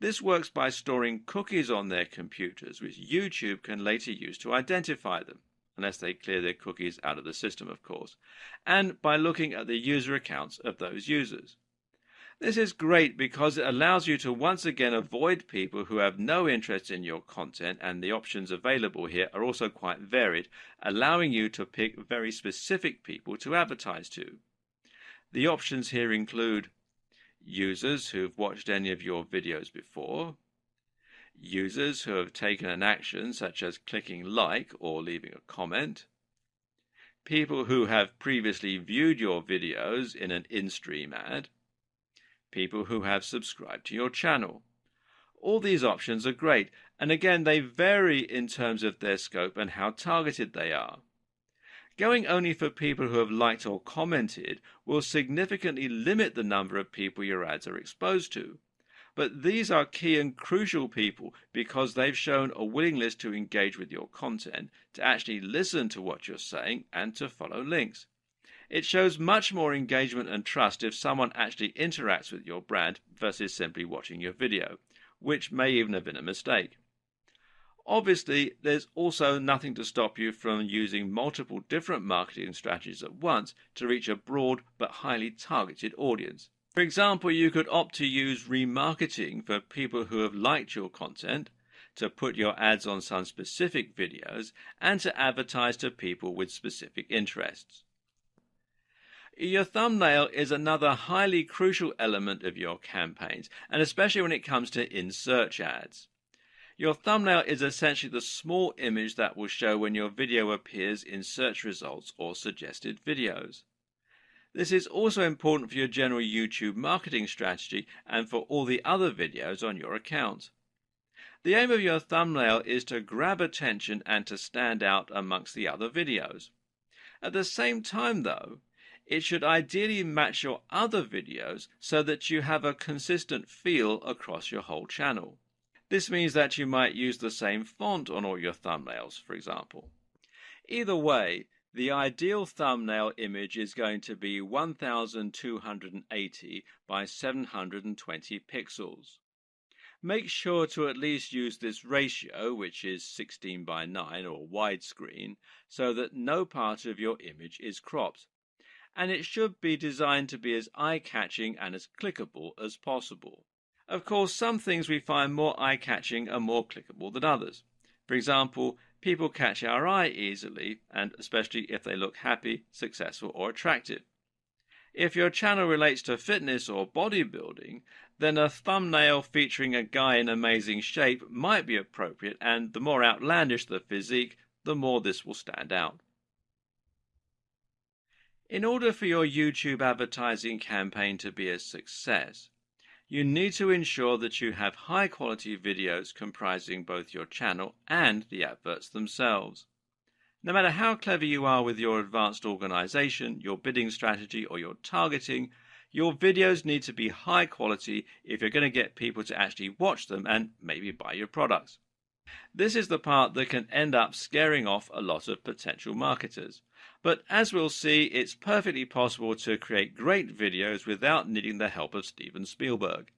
S1: This works by storing cookies on their computers, which YouTube can later use to identify them, unless they clear their cookies out of the system, of course, and by looking at the user accounts of those users. This is great because it allows you to once again avoid people who have no interest in your content, and the options available here are also quite varied, allowing you to pick very specific people to advertise to. The options here include users who've watched any of your videos before, users who have taken an action such as clicking like or leaving a comment, people who have previously viewed your videos in an in-stream ad, people who have subscribed to your channel. All these options are great, and again they vary in terms of their scope and how targeted they are. Going only for people who have liked or commented will significantly limit the number of people your ads are exposed to. But these are key and crucial people because they've shown a willingness to engage with your content, to actually listen to what you're saying, and to follow links. It shows much more engagement and trust if someone actually interacts with your brand versus simply watching your video, which may even have been a mistake. Obviously, there's also nothing to stop you from using multiple different marketing strategies at once to reach a broad but highly targeted audience. For example, you could opt to use remarketing for people who have liked your content, to put your ads on some specific videos, and to advertise to people with specific interests. Your thumbnail is another highly crucial element of your campaigns, and especially when it comes to in-search ads. Your thumbnail is essentially the small image that will show when your video appears in search results or suggested videos. This is also important for your general YouTube marketing strategy and for all the other videos on your account. The aim of your thumbnail is to grab attention and to stand out amongst the other videos. At the same time, though, it should ideally match your other videos so that you have a consistent feel across your whole channel. This means that you might use the same font on all your thumbnails, for example. Either way, the ideal thumbnail image is going to be 1280 by 720 pixels. Make sure to at least use this ratio, which is 16 by 9 or widescreen, so that no part of your image is cropped. And it should be designed to be as eye-catching and as clickable as possible. Of course, some things we find more eye-catching are more clickable than others. For example, people catch our eye easily, and especially if they look happy, successful, or attractive. If your channel relates to fitness or bodybuilding, then a thumbnail featuring a guy in amazing shape might be appropriate, and the more outlandish the physique, the more this will stand out. In order for your YouTube advertising campaign to be a success, you need to ensure that you have high-quality videos comprising both your channel and the adverts themselves. No matter how clever you are with your advanced organization, your bidding strategy, or your targeting, your videos need to be high quality if you're going to get people to actually watch them and maybe buy your products. This is the part that can end up scaring off a lot of potential marketers. But as we'll see, it's perfectly possible to create great videos without needing the help of Steven Spielberg.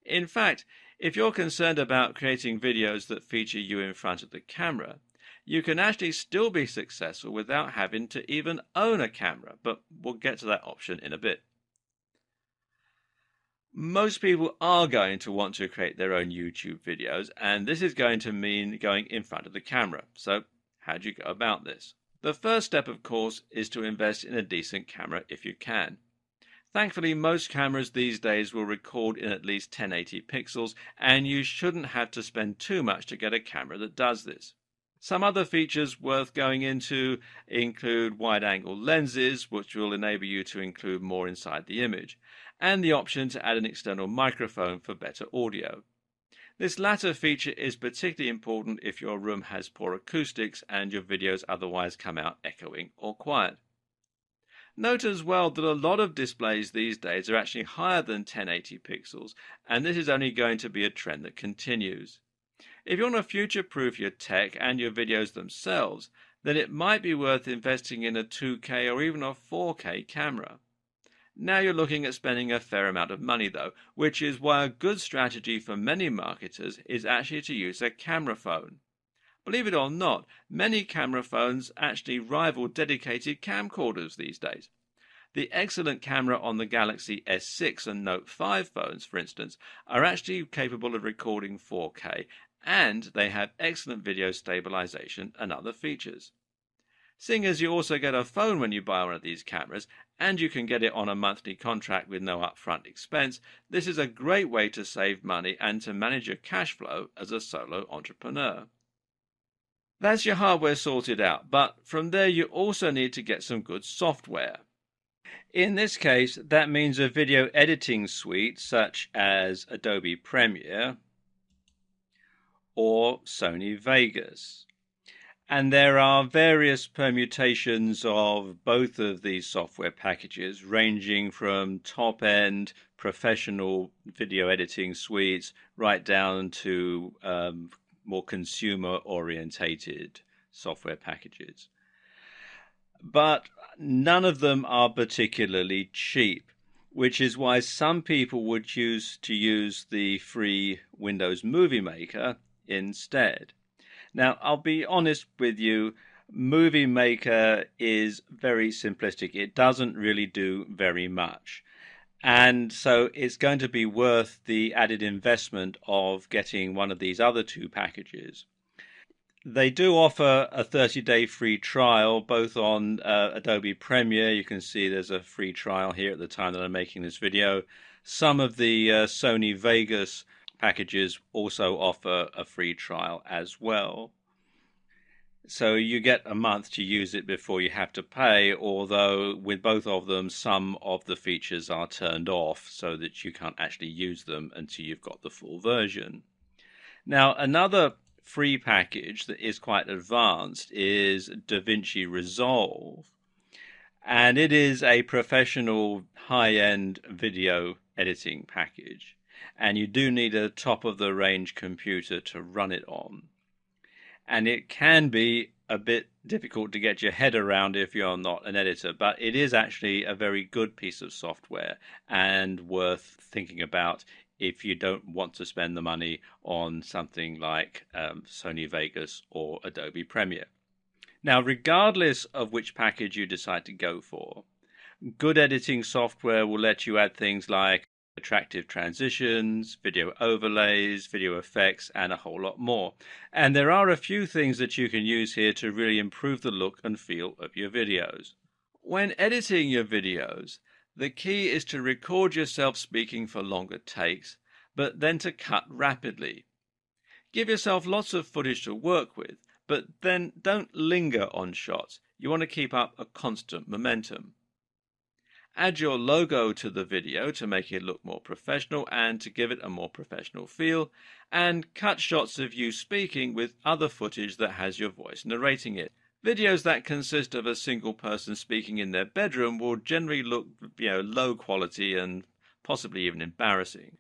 S1: In fact, if you're concerned about creating videos that feature you in front of the camera, you can actually still be successful without having to even own a camera, but we'll get to that option in a bit. Most people are going to want to create their own YouTube videos, and this is going to mean going in front of the camera. So how do you go about this? The first step, of course, is to invest in a decent camera if you can. Thankfully, most cameras these days will record in at least 1080 pixels, and you shouldn't have to spend too much to get a camera that does this. Some other features worth going into include wide-angle lenses, which will enable you to include more inside the image, and the option to add an external microphone for better audio. This latter feature is particularly important if your room has poor acoustics and your videos otherwise come out echoing or quiet. Note as well that a lot of displays these days are actually higher than 1080 pixels, and this is only going to be a trend that continues. If you want to future-proof your tech and your videos themselves, then it might be worth investing in a 2K or even a 4K camera. Now you're looking at spending a fair amount of money though, which is why a good strategy for many marketers is actually to use a camera phone. Believe it or not, many camera phones actually rival dedicated camcorders these days. The excellent camera on the Galaxy S6 and Note 5 phones, for instance, are actually capable of recording 4K, and they have excellent video stabilization and other features. Seeing as you also get a phone when you buy one of these cameras, and you can get it on a monthly contract with no upfront expense, this is a great way to save money and to manage your cash flow as a solo entrepreneur. That's your hardware sorted out, but from there you also need to get some good software. In this case, that means a video editing suite such as Adobe Premiere or Sony Vegas. And there are various permutations of both of these software packages, ranging from top-end professional video editing suites right down to more consumer-orientated software packages. But none of them are particularly cheap, which is why some people would choose to use the free Windows Movie Maker instead. Now, I'll be honest with you, Movie Maker is very simplistic. It doesn't really do very much. And so it's going to be worth the added investment of getting one of these other two packages. They do offer a 30-day free trial, both on Adobe Premiere. You can see there's a free trial here at the time that I'm making this video. Some of the Sony Vegas packages also offer a free trial as well. So you get a month to use it before you have to pay, although with both of them, some of the features are turned off so that you can't actually use them until you've got the full version. Now, another free package that is quite advanced is DaVinci Resolve, and it is a professional high-end video editing package, and you do need a top-of-the-range computer to run it on. And it can be a bit difficult to get your head around if you're not an editor, but it is actually a very good piece of software and worth thinking about if you don't want to spend the money on something like Sony Vegas or Adobe Premiere. Now, regardless of which package you decide to go for, good editing software will let you add things like attractive transitions, video overlays, video effects, and a whole lot more. And there are a few things that you can use here to really improve the look and feel of your videos. When editing your videos, the key is to record yourself speaking for longer takes, but then to cut rapidly. Give yourself lots of footage to work with, but then don't linger on shots. You want to keep up a constant momentum. Add your logo to the video to make it look more professional and to give it a more professional feel, and cut shots of you speaking with other footage that has your voice narrating it. Videos that consist of a single person speaking in their bedroom will generally look, low quality and possibly even embarrassing.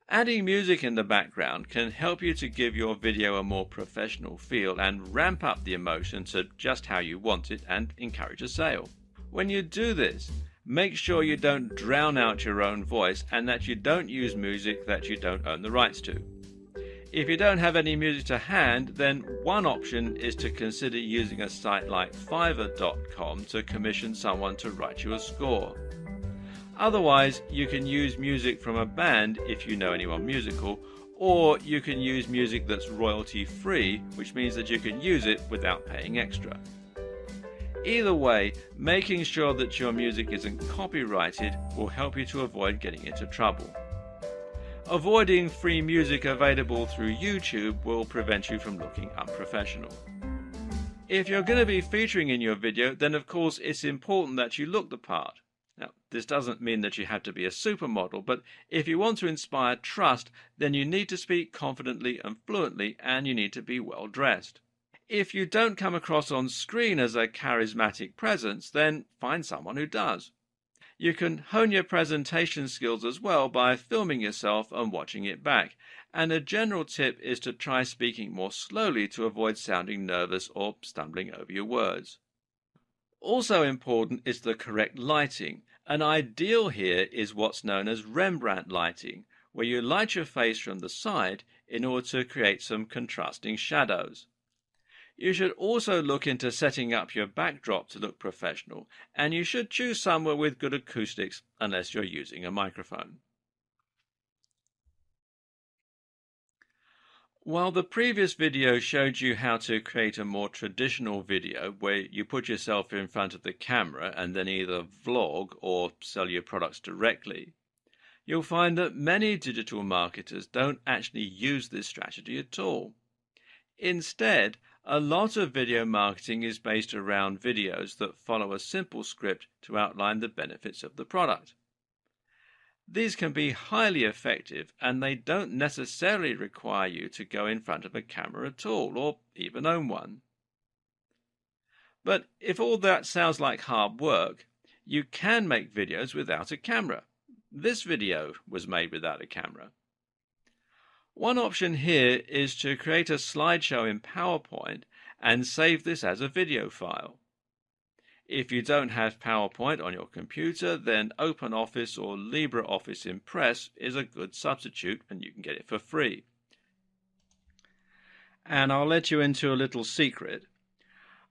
S1: Adding music in the background can help you to give your video a more professional feel and ramp up the emotion to just how you want it and encourage a sale. When you do this, make sure you don't drown out your own voice and that you don't use music that you don't own the rights to. If you don't have any music to hand, then one option is to consider using a site like Fiverr.com to commission someone to write you a score. Otherwise, you can use music from a band if you know anyone musical, or you can use music that's royalty-free, which means that you can use it without paying extra. Either way, making sure that your music isn't copyrighted will help you to avoid getting into trouble. Avoiding free music available through YouTube will prevent you from looking unprofessional. If you're going to be featuring in your video, then of course it's important that you look the part. Now, this doesn't mean that you have to be a supermodel, but if you want to inspire trust, then you need to speak confidently and fluently, and you need to be well dressed. If you don't come across on screen as a charismatic presence, then find someone who does. You can hone your presentation skills as well by filming yourself and watching it back. And a general tip is to try speaking more slowly to avoid sounding nervous or stumbling over your words. Also important is the correct lighting. An ideal here is what's known as Rembrandt lighting, where you light your face from the side in order to create some contrasting shadows. You should also look into setting up your backdrop to look professional, and you should choose somewhere with good acoustics unless you're using a microphone. While the previous video showed you how to create a more traditional video where you put yourself in front of the camera and then either vlog or sell your products directly, you'll find that many digital marketers don't actually use this strategy at all. Instead, a lot of video marketing is based around videos that follow a simple script to outline the benefits of the product. These can be highly effective, and they don't necessarily require you to go in front of a camera at all, or even own one. But if all that sounds like hard work, you can make videos without a camera. This video was made without a camera. One option here is to create a slideshow in PowerPoint and save this as a video file. If you don't have PowerPoint on your computer, then OpenOffice or LibreOffice Impress is a good substitute, and you can get it for free. And I'll let you into a little secret.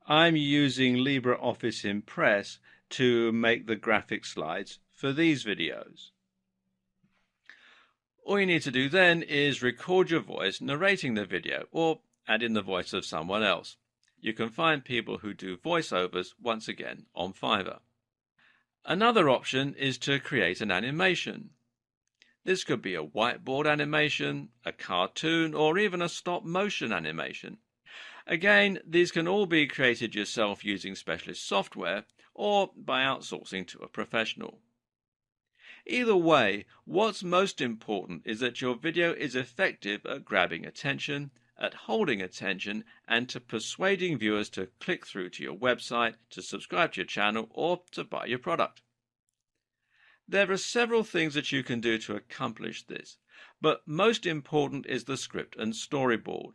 S1: I'm using LibreOffice Impress to make the graphic slides for these videos. All you need to do then is record your voice narrating the video, or add in the voice of someone else. You can find people who do voiceovers once again on Fiverr. Another option is to create an animation. This could be a whiteboard animation, a cartoon, or even a stop-motion animation. Again, these can all be created yourself using specialist software or by outsourcing to a professional. Either way, what's most important is that your video is effective at grabbing attention, at holding attention, and to persuading viewers to click through to your website, to subscribe to your channel, or to buy your product. There are several things that you can do to accomplish this, but most important is the script and storyboard.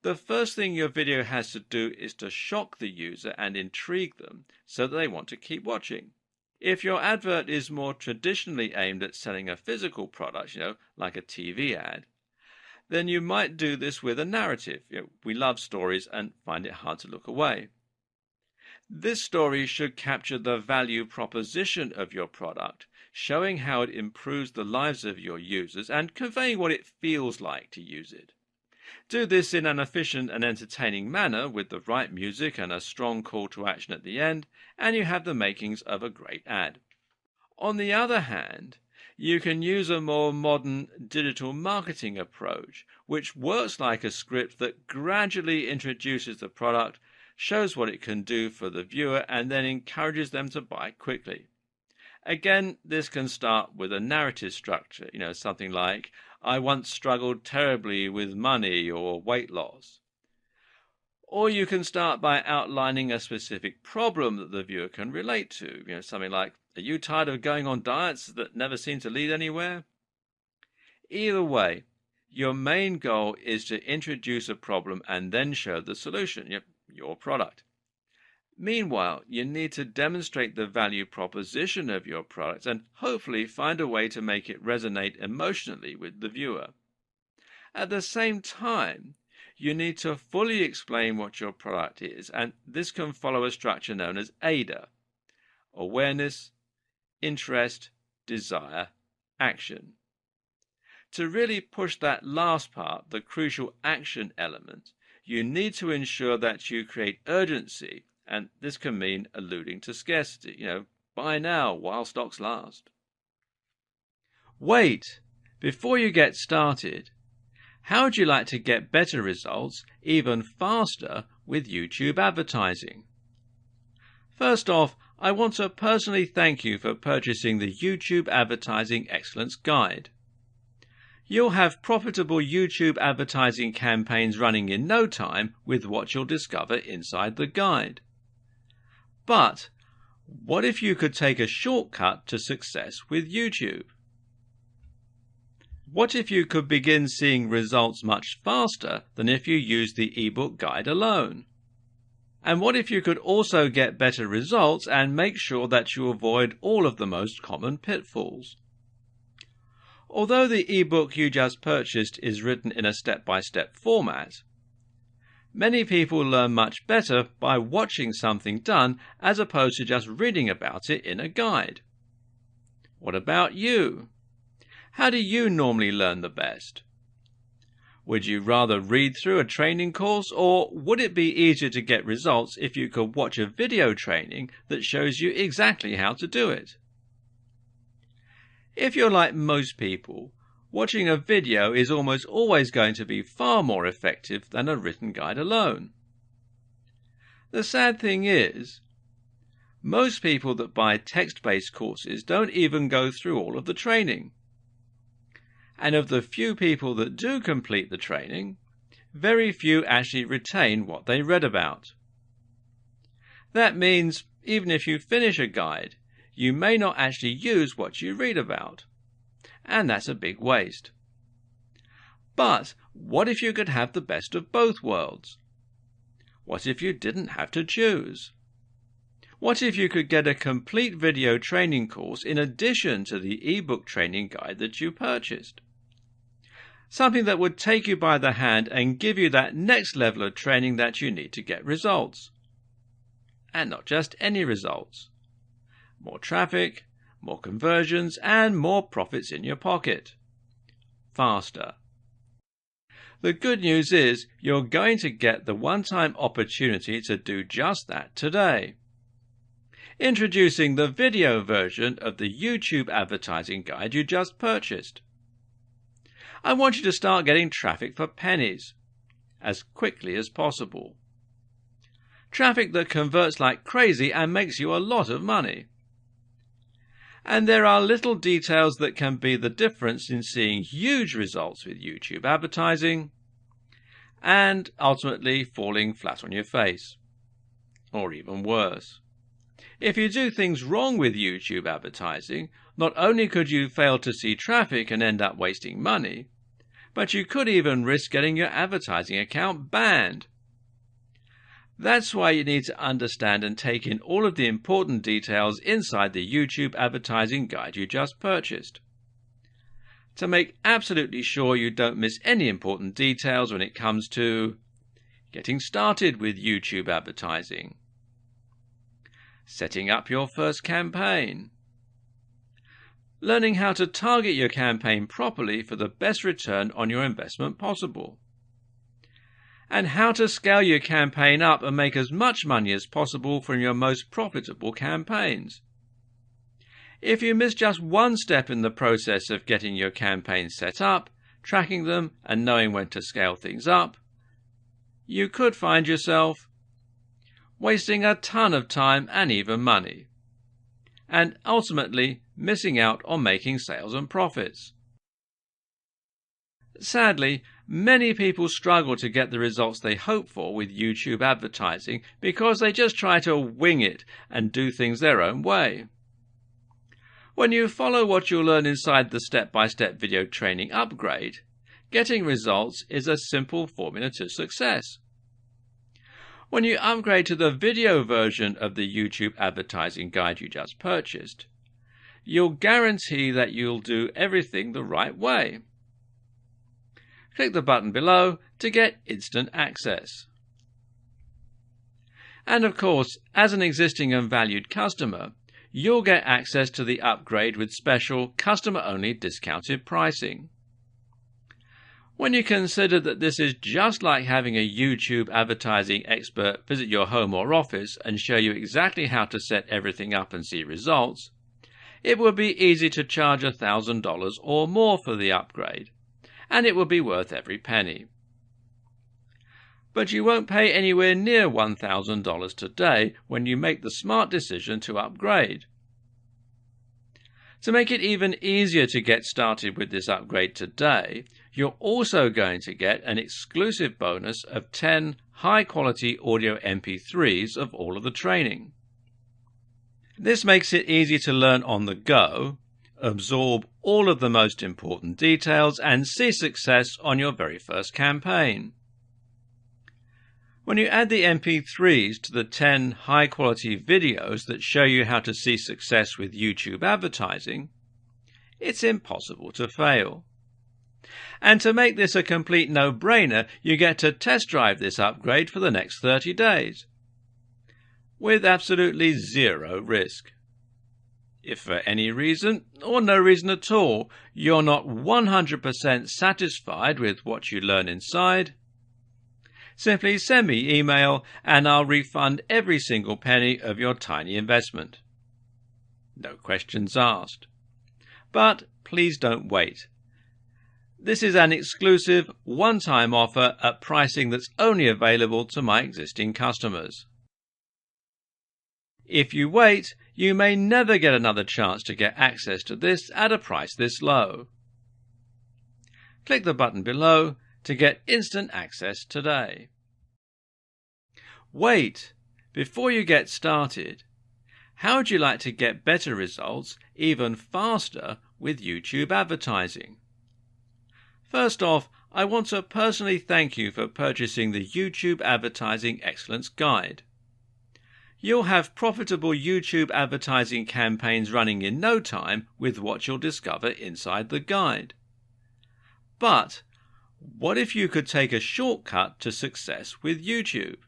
S1: The first thing your video has to do is to shock the user and intrigue them so that they want to keep watching. If your advert is more traditionally aimed at selling a physical product, like a TV ad, then you might do this with a narrative. We love stories and find it hard to look away. This story should capture the value proposition of your product, showing how it improves the lives of your users and conveying what it feels like to use it. Do this in an efficient and entertaining manner with the right music and a strong call to action at the end, and you have the makings of a great ad. On the other hand, you can use a more modern digital marketing approach, which works like a script that gradually introduces the product, shows what it can do for the viewer, and then encourages them to buy quickly. Again, this can start with a narrative structure, something like, "I once struggled terribly with money," or "weight loss." Or you can start by outlining a specific problem that the viewer can relate to, something like, "Are you tired of going on diets that never seem to lead anywhere?" Either way, your main goal is to introduce a problem and then show the solution, your product. Meanwhile, you need to demonstrate the value proposition of your product and hopefully find a way to make it resonate emotionally with the viewer. At the same time, you need to fully explain what your product is, and this can follow a structure known as AIDA: awareness, interest, desire, action. To really push that last part, the crucial action element, you need to ensure that you create urgency, and this can mean alluding to scarcity, buy now while stocks last. Wait, before you get started, how would you like to get better results even faster with YouTube advertising? First off, I want to personally thank you for purchasing the YouTube Advertising Excellence Guide. You'll have profitable YouTube advertising campaigns running in no time with what you'll discover inside the guide. But what if you could take a shortcut to success with YouTube? What if you could begin seeing results much faster than if you used the ebook guide alone? And what if you could also get better results and make sure that you avoid all of the most common pitfalls? Although the ebook you just purchased is written in a step-by-step format, many people learn much better by watching something done as opposed to just reading about it in a guide. What about you? How do you normally learn the best? Would you rather read through a training course, or would it be easier to get results if you could watch a video training that shows you exactly how to do it? If you're like most people, watching a video is almost always going to be far more effective than a written guide alone. The sad thing is, most people that buy text-based courses don't even go through all of the training. And of the few people that do complete the training, very few actually retain what they read about. That means even if you finish a guide, you may not actually use what you read about. And that's a big waste. But what if you could have the best of both worlds? What if you didn't have to choose? What if you could get a complete video training course in addition to the ebook training guide that you purchased? Something that would take you by the hand and give you that next level of training that you need to get results. And not just any results. More traffic, more conversions, and more profits in your pocket. Faster. The good news is you're going to get the one-time opportunity to do just that today. Introducing the video version of the YouTube advertising guide you just purchased. I want you to start getting traffic for pennies. as quickly as possible. Traffic that converts like crazy and makes you a lot of money. And there are little details that can be the difference in seeing huge results with YouTube advertising and ultimately falling flat on your face. Or even worse. If you do things wrong with YouTube advertising, not only could you fail to see traffic and end up wasting money, but you could even risk getting your advertising account banned. That's why you need to understand and take in all of the important details inside the YouTube advertising guide you just purchased. To make absolutely sure you don't miss any important details when it comes to getting started with YouTube advertising, setting up your first campaign, learning how to target your campaign properly for the best return on your investment possible, and how to scale your campaign up and make as much money as possible from your most profitable campaigns. If you miss just one step in the process of getting your campaigns set up, tracking them, and knowing when to scale things up, you could find yourself wasting a ton of time and even money, and ultimately missing out on making sales and profits. Sadly, many people struggle to get the results they hope for with YouTube advertising because they just try to wing it and do things their own way. When you follow what you'll learn inside the step-by-step video training upgrade, getting results is a simple formula to success. When you upgrade to the video version of the YouTube advertising guide you just purchased, you'll guarantee that you'll do everything the right way. Click the button below to get instant access. And of course, as an existing and valued customer, you'll get access to the upgrade with special customer-only discounted pricing. When you consider that this is just like having a YouTube advertising expert visit your home or office and show you exactly how to set everything up and see results, it would be easy to charge $1,000 or more for the upgrade, and it would be worth every penny. But you won't pay anywhere near $1,000 today when you make the smart decision to upgrade. To make it even easier to get started with this upgrade today, you're also going to get an exclusive bonus of 10 high-quality audio MP3s of all of the training. This makes it easy to learn on the go, absorb all of the most important details, and see success on your very first campaign. When you add the MP3s to the 10 high-quality videos that show you how to see success with YouTube advertising, it's impossible to fail. And to make this a complete no-brainer, you get to test drive this upgrade for the next 30 days, with absolutely zero risk. If for any reason, or no reason at all, you're not 100% satisfied with what you learn inside, simply send me email and I'll refund every single penny of your tiny investment. No questions asked. But please don't wait. This is an exclusive, one-time offer at pricing that's only available to my existing customers. If you wait, you may never get another chance to get access to this at a price this low. Click the button below to get instant access today. Wait, before you get started, how would you like to get better results even faster with YouTube advertising? First off, I want to personally thank you for purchasing the YouTube Advertising Excellence Guide. You'll have profitable YouTube advertising campaigns running in no time with what you'll discover inside the guide. But what if you could take a shortcut to success with YouTube?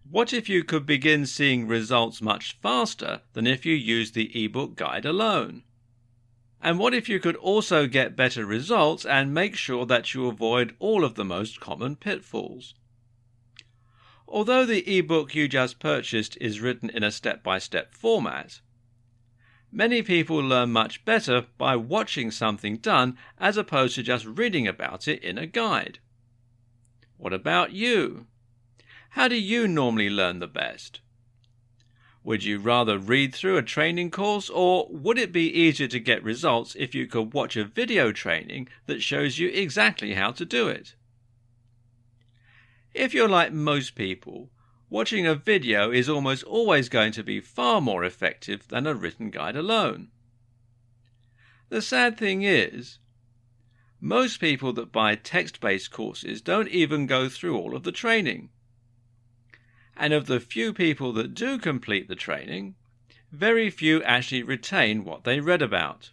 S1: What if you could begin seeing results much faster than if you used the ebook guide alone? And what if you could also get better results and make sure that you avoid all of the most common pitfalls? Although the ebook you just purchased is written in a step-by-step format, many people learn much better by watching something done as opposed to just reading about it in a guide. What about you? How do you normally learn the best? Would you rather read through a training course, or would it be easier to get results if you could watch a video training that shows you exactly how to do it? If you're like most people, watching a video is almost always going to be far more effective than a written guide alone. The sad thing is, most people that buy text-based courses don't even go through all of the training. And of the few people that do complete the training, very few actually retain what they read about.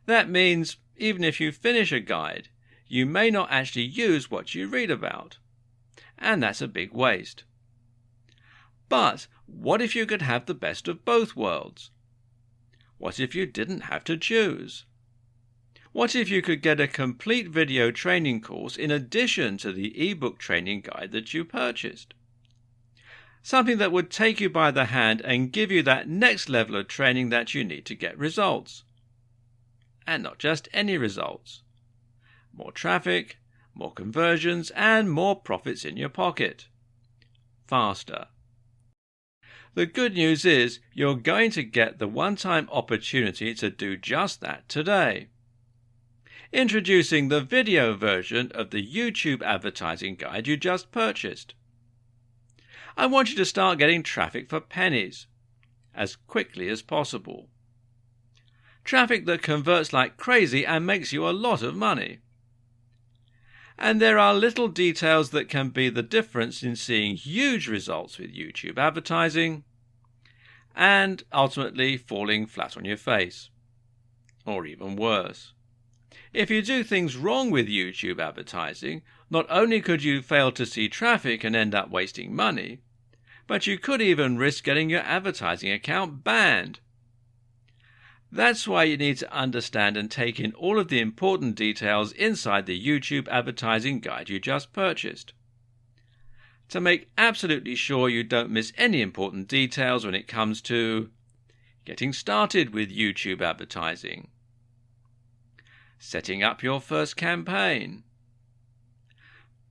S1: That means even if you finish a guide, you may not actually use what you read about. And that's a big waste. But what if you could have the best of both worlds? What if you didn't have to choose? What if you could get a complete video training course in addition to the ebook training guide that you purchased? Something that would take you by the hand and give you that next level of training that you need to get results. And not just any results. More traffic, more conversions, and more profits in your pocket. Faster. The good news is you're going to get the one-time opportunity to do just that today. Introducing the video version of the YouTube advertising guide you just purchased. I want you to start getting traffic for pennies as quickly as possible. Traffic that converts like crazy and makes you a lot of money. And there are little details that can be the difference in seeing huge results with YouTube advertising and ultimately falling flat on your face. Or even worse. If you do things wrong with YouTube advertising, not only could you fail to see traffic and end up wasting money, but you could even risk getting your advertising account banned. That's why you need to understand and take in all of the important details inside the YouTube advertising guide you just purchased. To make absolutely sure you don't miss any important details when it comes to getting started with YouTube advertising, setting up your first campaign,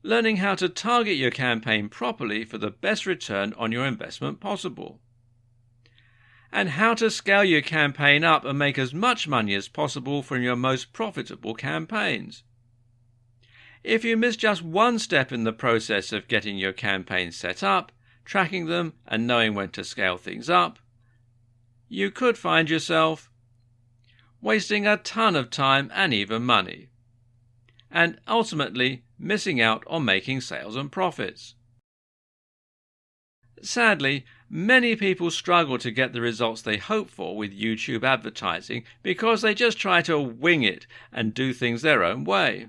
S1: learning how to target your campaign properly for the best return on your investment possible, and how to scale your campaign up and make as much money as possible from your most profitable campaigns. If you miss just one step in the process of getting your campaigns set up, tracking them, and knowing when to scale things up, you could find yourself wasting a ton of time and even money, and ultimately missing out on making sales and profits. Sadly, many people struggle to get the results they hope for with YouTube advertising because they just try to wing it and do things their own way.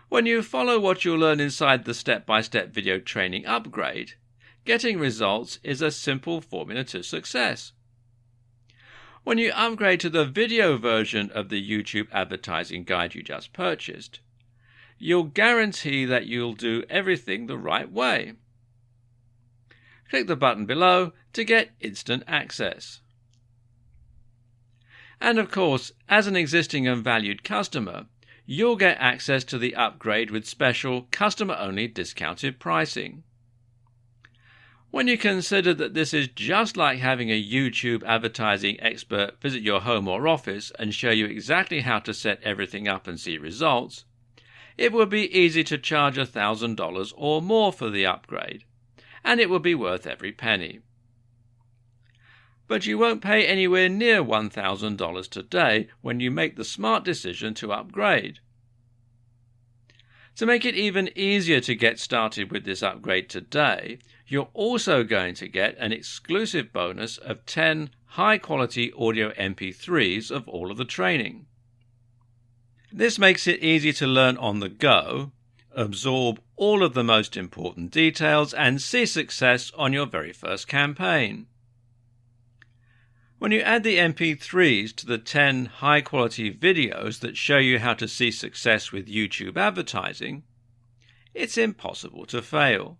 S1: When you follow what you'll learn inside the step-by-step video training upgrade, getting results is a simple formula to success. When you upgrade to the video version of the YouTube advertising guide you just purchased, you'll guarantee that you'll do everything the right way. Click the button below to get instant access. And of course, as an existing and valued customer, you'll get access to the upgrade with special customer-only discounted pricing. When you consider that this is just like having a YouTube advertising expert visit your home or office and show you exactly how to set everything up and see results, it would be easy to charge $1,000 or more for the upgrade, and it would be worth every penny. But you won't pay anywhere near $1,000 today when you make the smart decision to upgrade. To make it even easier to get started with this upgrade today, you're also going to get an exclusive bonus of 10 high-quality audio MP3s of all of the training. This makes it easy to learn on the go, absorb all of the most important details, and see success on your very first campaign. When you add the MP3s to the 10 high-quality videos that show you how to see success with YouTube advertising, it's impossible to fail.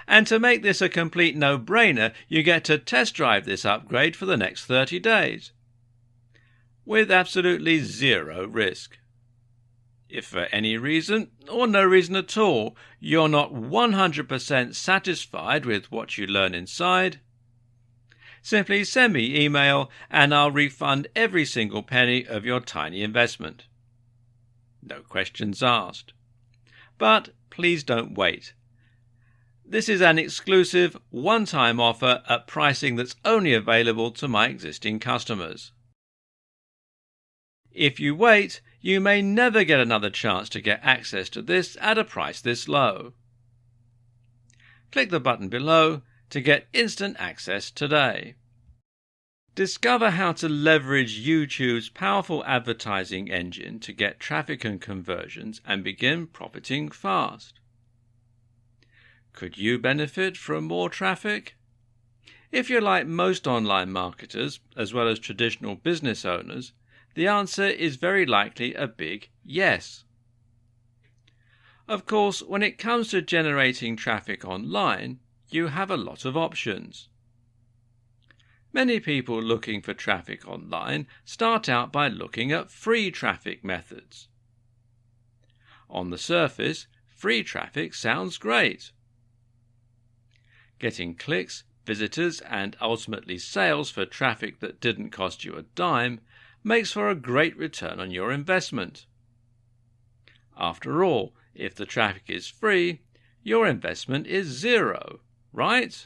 S1: And to make this a complete no-brainer, you get to test drive this upgrade for the next 30 days, with absolutely zero risk. If for any reason, or no reason at all, you're not 100% satisfied with what you learn inside, simply send me email and I'll refund every single penny of your tiny investment. No questions asked. But please don't wait. This is an exclusive, one-time offer at pricing that's only available to my existing customers. If you wait, you may never get another chance to get access to this at a price this low. Click the button below to get instant access today. Discover how to leverage YouTube's powerful advertising engine to get traffic and conversions and begin profiting fast. Could you benefit from more traffic? If you're like most online marketers, as well as traditional business owners, the answer is very likely a big yes. Of course, when it comes to generating traffic online, you have a lot of options. Many people looking for traffic online start out by looking at free traffic methods. On the surface, free traffic sounds great. Getting clicks, visitors, and ultimately sales for traffic that didn't cost you a dime makes for a great return on your investment. After all, if the traffic is free, your investment is zero, right?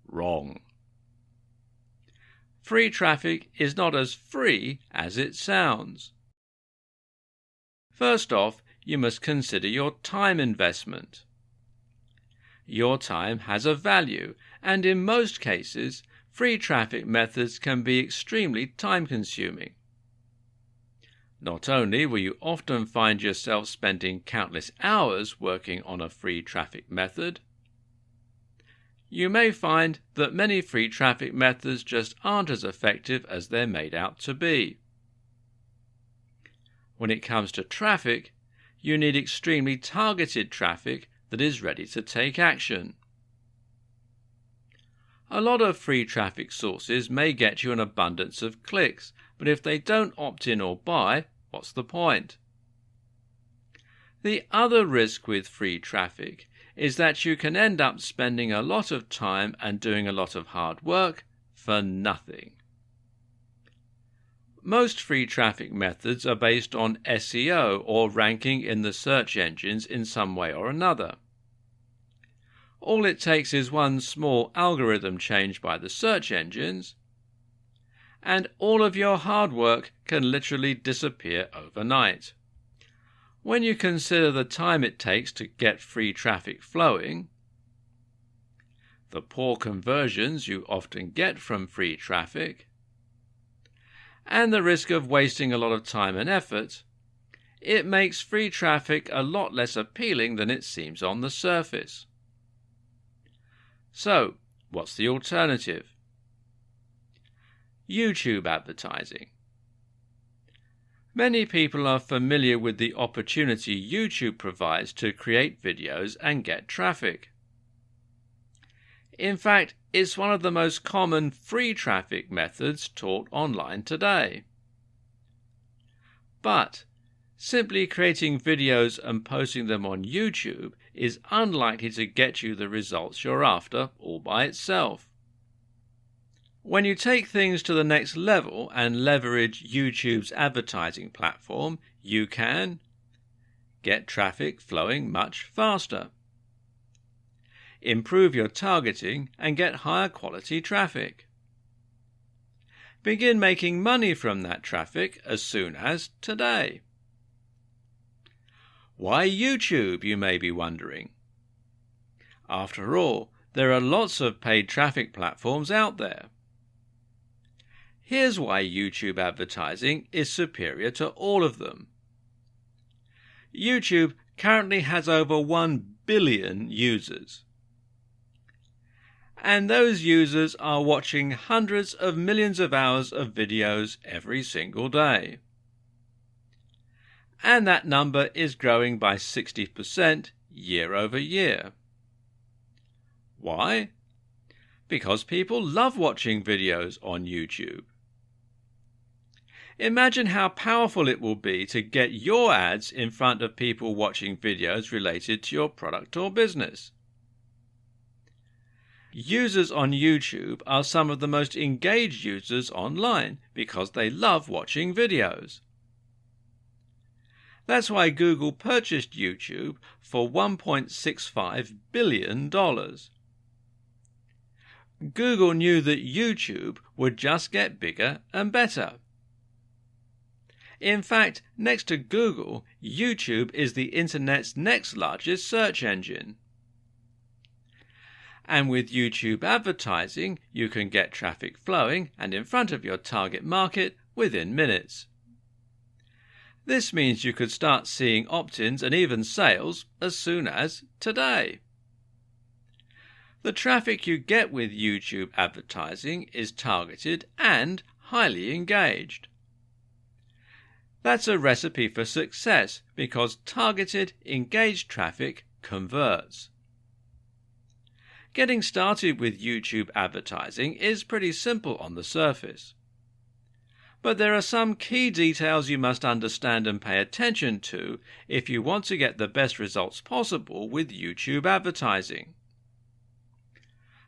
S1: Wrong. Free traffic is not as free as it sounds. First off, you must consider your time investment. Your time has a value, and in most cases, free traffic methods can be extremely time-consuming. Not only will you often find yourself spending countless hours working on a free traffic method, you may find that many free traffic methods just aren't as effective as they're made out to be. When it comes to traffic, you need extremely targeted traffic that is ready to take action. A lot of free traffic sources may get you an abundance of clicks, but if they don't opt in or buy, what's the point? The other risk with free traffic is that you can end up spending a lot of time and doing a lot of hard work for nothing. Most free traffic methods are based on SEO or ranking in the search engines in some way or another. All it takes is one small algorithm change by the search engines, and all of your hard work can literally disappear overnight. When you consider the time it takes to get free traffic flowing, the poor conversions you often get from free traffic, and the risk of wasting a lot of time and effort, it makes free traffic a lot less appealing than it seems on the surface. So, what's the alternative? YouTube advertising. Many people are familiar with the opportunity YouTube provides to create videos and get traffic. In fact, it's one of the most common free traffic methods taught online today. But simply creating videos and posting them on YouTube is unlikely to get you the results you're after all by itself. When you take things to the next level and leverage YouTube's advertising platform, you can get traffic flowing much faster, improve your targeting and get higher quality traffic, begin making money from that traffic as soon as today. Why YouTube, you may be wondering? After all, there are lots of paid traffic platforms out there. Here's why YouTube advertising is superior to all of them. YouTube currently has over 1 billion users. And those users are watching hundreds of millions of hours of videos every single day. And that number is growing by 60% year over year. Why? Because people love watching videos on YouTube. Imagine how powerful it will be to get your ads in front of people watching videos related to your product or business. Users on YouTube are some of the most engaged users online because they love watching videos. That's why Google purchased YouTube for $1.65 billion. Google knew that YouTube would just get bigger and better. In fact, next to Google, YouTube is the Internet's next largest search engine. And with YouTube advertising, you can get traffic flowing and in front of your target market within minutes. This means you could start seeing opt-ins and even sales as soon as today. The traffic you get with YouTube advertising is targeted and highly engaged. That's a recipe for success because targeted, engaged traffic converts. Getting started with YouTube advertising is pretty simple on the surface. But there are some key details you must understand and pay attention to if you want to get the best results possible with YouTube advertising.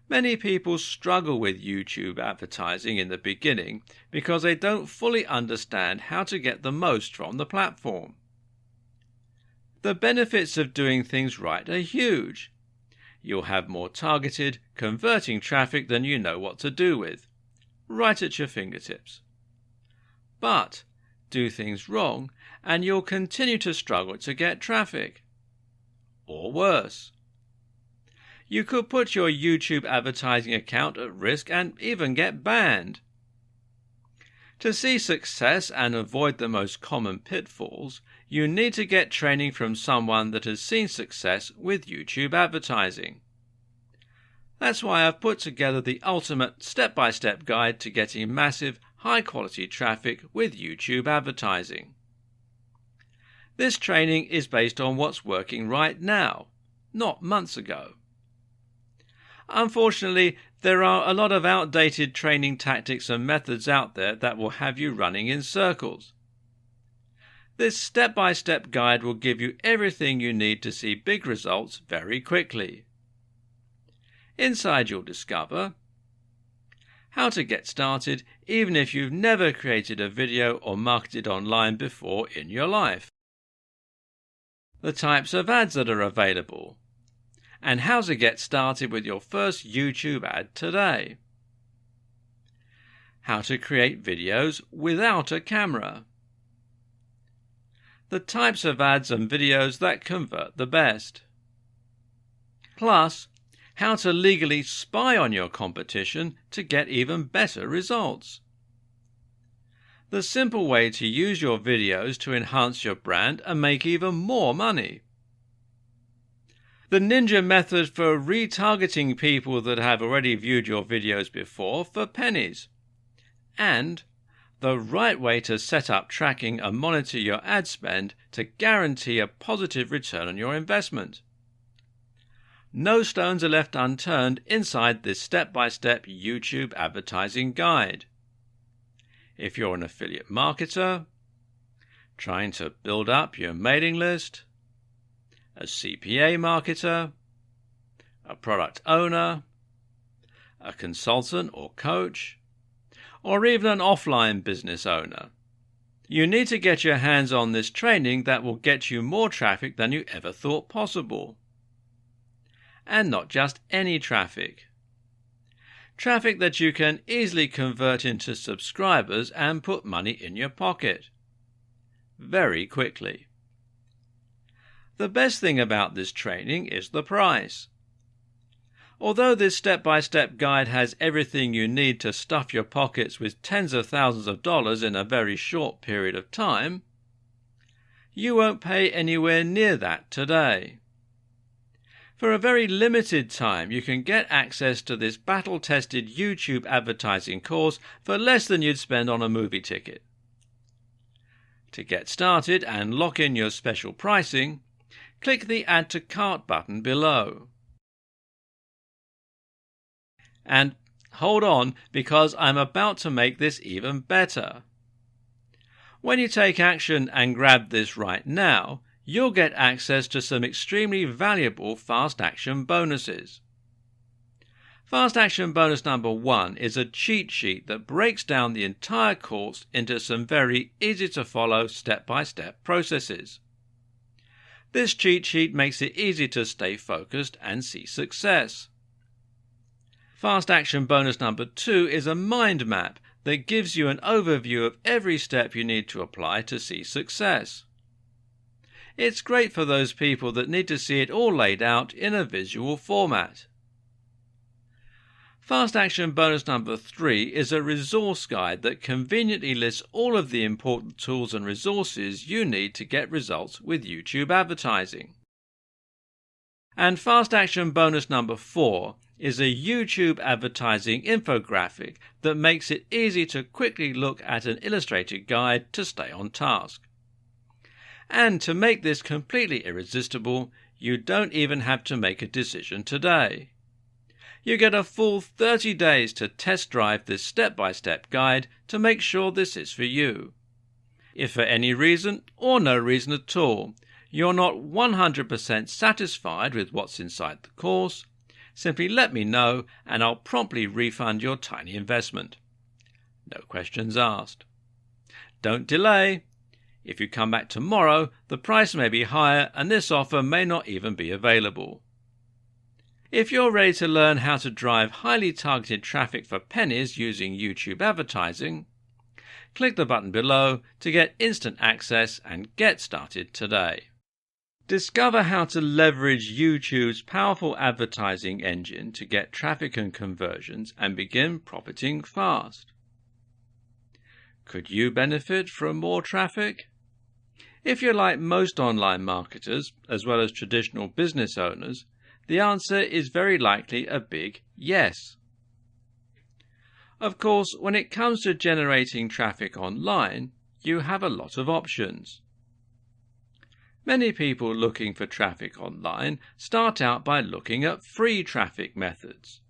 S1: Many people struggle with YouTube advertising in the beginning because they don't fully understand how to get the most from the platform. The benefits of doing things right are huge. You'll have more targeted, converting traffic than you know what to do with, right at your fingertips. But do things wrong and you'll continue to struggle to get traffic. Or worse. You could put your YouTube advertising account at risk and even get banned. To see success and avoid the most common pitfalls, you need to get training from someone that has seen success with YouTube advertising. That's why I've put together the ultimate step-by-step guide to getting massive, high-quality traffic with YouTube advertising. This training is based on what's working right now, not months ago. Unfortunately, there are a lot of outdated training tactics and methods out there that will have you running in circles. This step-by-step guide will give you everything you need to see big results very quickly. Inside you'll discover how to get started even if you've never created a video or marketed online before in your life, the types of ads that are available, and how to get started with your first YouTube ad today. How to create videos without a camera. The types of ads and videos that convert the best. Plus, how to legally spy on your competition to get even better results. The simple way to use your videos to enhance your brand and make even more money. The ninja method for retargeting people that have already viewed your videos before for pennies. And the right way to set up tracking and monitor your ad spend to guarantee a positive return on your investment. No stones are left unturned inside this step-by-step YouTube advertising guide. If you're an affiliate marketer, trying to build up your mailing list, a CPA marketer, a product owner, a consultant or coach, or even an offline business owner, you need to get your hands on this training that will get you more traffic than you ever thought possible. And not just any traffic. Traffic that you can easily convert into subscribers and put money in your pocket. Very quickly. The best thing about this training is the price. Although this step-by-step guide has everything you need to stuff your pockets with tens of thousands of dollars in a very short period of time, you won't pay anywhere near that today. For a very limited time, you can get access to this battle-tested YouTube advertising course for less than you'd spend on a movie ticket. To get started and lock in your special pricing, click the Add to Cart button below. And hold on, because I'm about to make this even better. When you take action and grab this right now, you'll get access to some extremely valuable fast action bonuses. Fast action bonus number 1 is a cheat sheet that breaks down the entire course into some very easy to follow step-by-step processes. This cheat sheet makes it easy to stay focused and see success. Fast action bonus number 2 is a mind map that gives you an overview of every step you need to apply to see success. It's great for those people that need to see it all laid out in a visual format. Fast action bonus number 3 is a resource guide that conveniently lists all of the important tools and resources you need to get results with YouTube advertising. And fast action bonus number 4 is a YouTube advertising infographic that makes it easy to quickly look at an illustrated guide to stay on task. And to make this completely irresistible, you don't even have to make a decision today. You get a full 30 days to test drive this step-by-step guide to make sure this is for you. If for any reason, or no reason at all, you're not 100% satisfied with what's inside the course, simply let me know and I'll promptly refund your tiny investment. No questions asked. Don't delay. If you come back tomorrow, the price may be higher and this offer may not even be available. If you're ready to learn how to drive highly targeted traffic for pennies using YouTube advertising, click the button below to get instant access and get started today. Discover how to leverage YouTube's powerful advertising engine to get traffic and conversions and begin profiting fast. Could you benefit from more traffic? If you're like most online marketers, as well as traditional business owners, the answer is very likely a big yes. Of course, when it comes to generating traffic online, you have a lot of options. Many people looking for traffic online start out by looking at free traffic methods.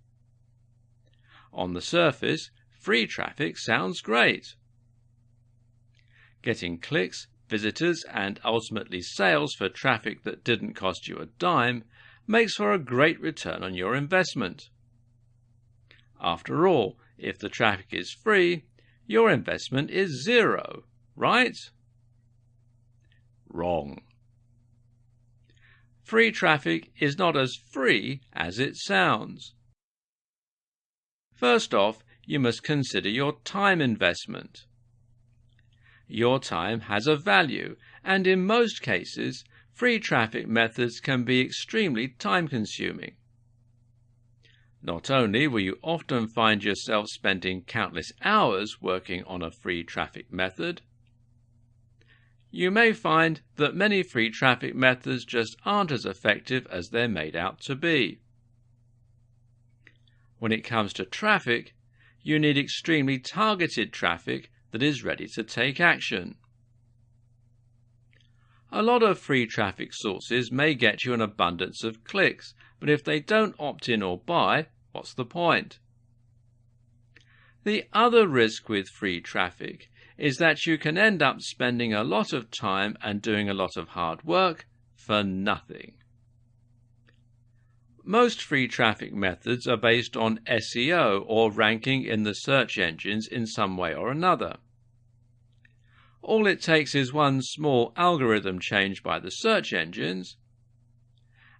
S1: On the surface, free traffic sounds great. Getting clicks, visitors, and ultimately sales for traffic that didn't cost you a dime makes for a great return on your investment. After all, if the traffic is free, your investment is zero, right? Wrong. Free traffic is not as free as it sounds. First off, you must consider your time investment. Your time has a value, and in most cases, free traffic methods can be extremely time-consuming. Not only will you often find yourself spending countless hours working on a free traffic method, you may find that many free traffic methods just aren't as effective as they're made out to be. When it comes to traffic, you need extremely targeted traffic that is ready to take action. A lot of free traffic sources may get you an abundance of clicks, but if they don't opt in or buy, what's the point? The other risk with free traffic is that you can end up spending a lot of time and doing a lot of hard work for nothing. Most free traffic methods are based on SEO or ranking in the search engines in some way or another. All it takes is one small algorithm change by the search engines,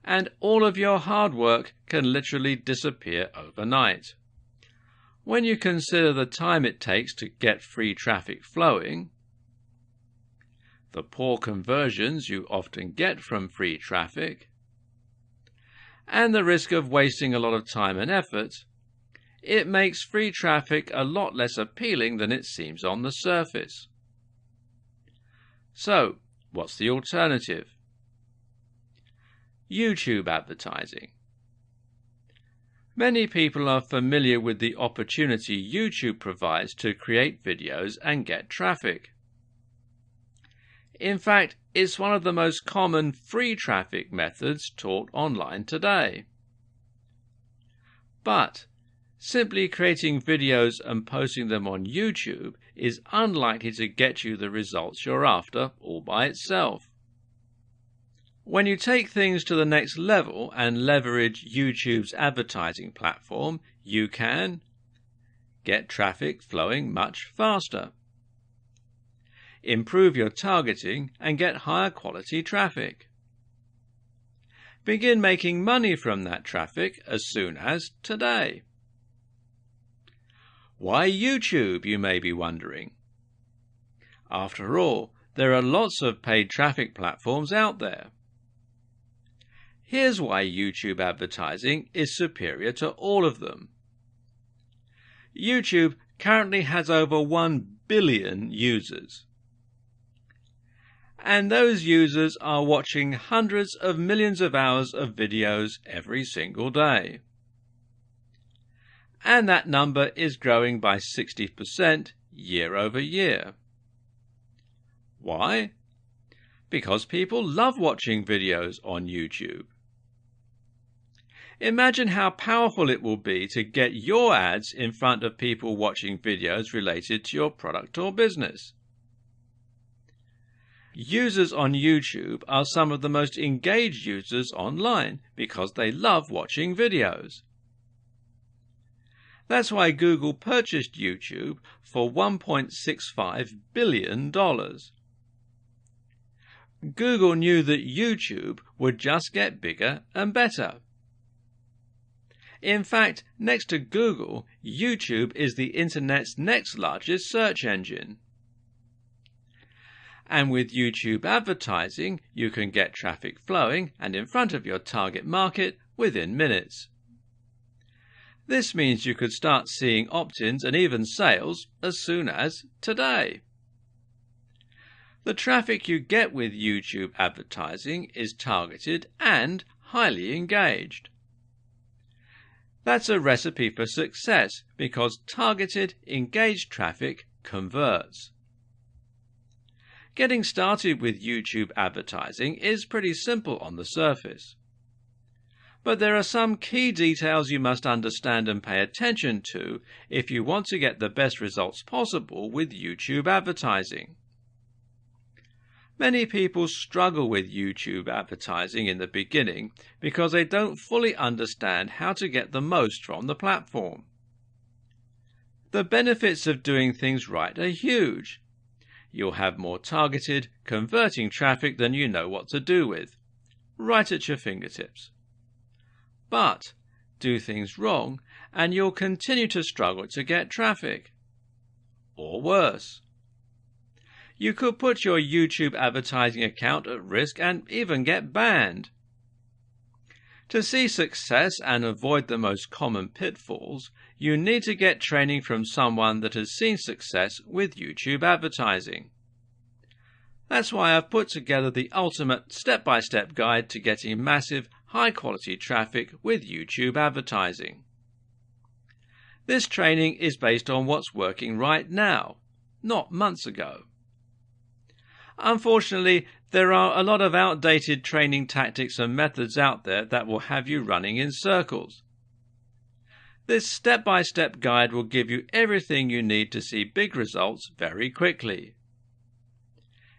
S1: and all of your hard work can literally disappear overnight. When you consider the time it takes to get free traffic flowing, the poor conversions you often get from free traffic, and the risk of wasting a lot of time and effort, it makes free traffic a lot less appealing than it seems on the surface. So, what's the alternative? YouTube advertising. Many people are familiar with the opportunity YouTube provides to create videos and get traffic. In fact, it's one of the most common free traffic methods taught online today. But Simply creating videos and posting them on YouTube is unlikely to get you the results you're after all by itself. When you take things to the next level and leverage YouTube's advertising platform, you can get traffic flowing much faster, improve your targeting and get higher quality traffic, begin making money from that traffic as soon as today. Why YouTube, you may be wondering? After all, there are lots of paid traffic platforms out there. Here's why YouTube advertising is superior to all of them. YouTube currently has over 1 billion users. And those users are watching hundreds of millions of hours of videos every single day. And that number is growing by 60% year over year. Why? Because people love watching videos on YouTube. Imagine how powerful it will be to get your ads in front of people watching videos related to your product or business. Users on YouTube are some of the most engaged users online because they love watching videos. That's why Google purchased YouTube for $1.65 billion. Google knew that YouTube would just get bigger and better. In fact, next to Google, YouTube is the Internet's next largest search engine. And with YouTube advertising, you can get traffic flowing and in front of your target market within minutes. This means you could start seeing opt-ins and even sales as soon as today. The traffic you get with YouTube advertising is targeted and highly engaged. That's a recipe for success because targeted, engaged traffic converts. Getting started with YouTube advertising is pretty simple on the surface. But there are some key details you must understand and pay attention to if you want to get the best results possible with YouTube advertising. Many people struggle with YouTube advertising in the beginning because they don't fully understand how to get the most from the platform. The benefits of doing things right are huge. You'll have more targeted, converting traffic than you know what to do with, right at your fingertips. But do things wrong and you'll continue to struggle to get traffic. Or worse. You could put your YouTube advertising account at risk and even get banned. To see success and avoid the most common pitfalls, you need to get training from someone that has seen success with YouTube advertising. That's why I've put together the ultimate step-by-step guide to getting massive, high-quality traffic with YouTube advertising. This training is based on what's working right now, not months ago. Unfortunately, there are a lot of outdated training tactics and methods out there that will have you running in circles. This step-by-step guide will give you everything you need to see big results very quickly.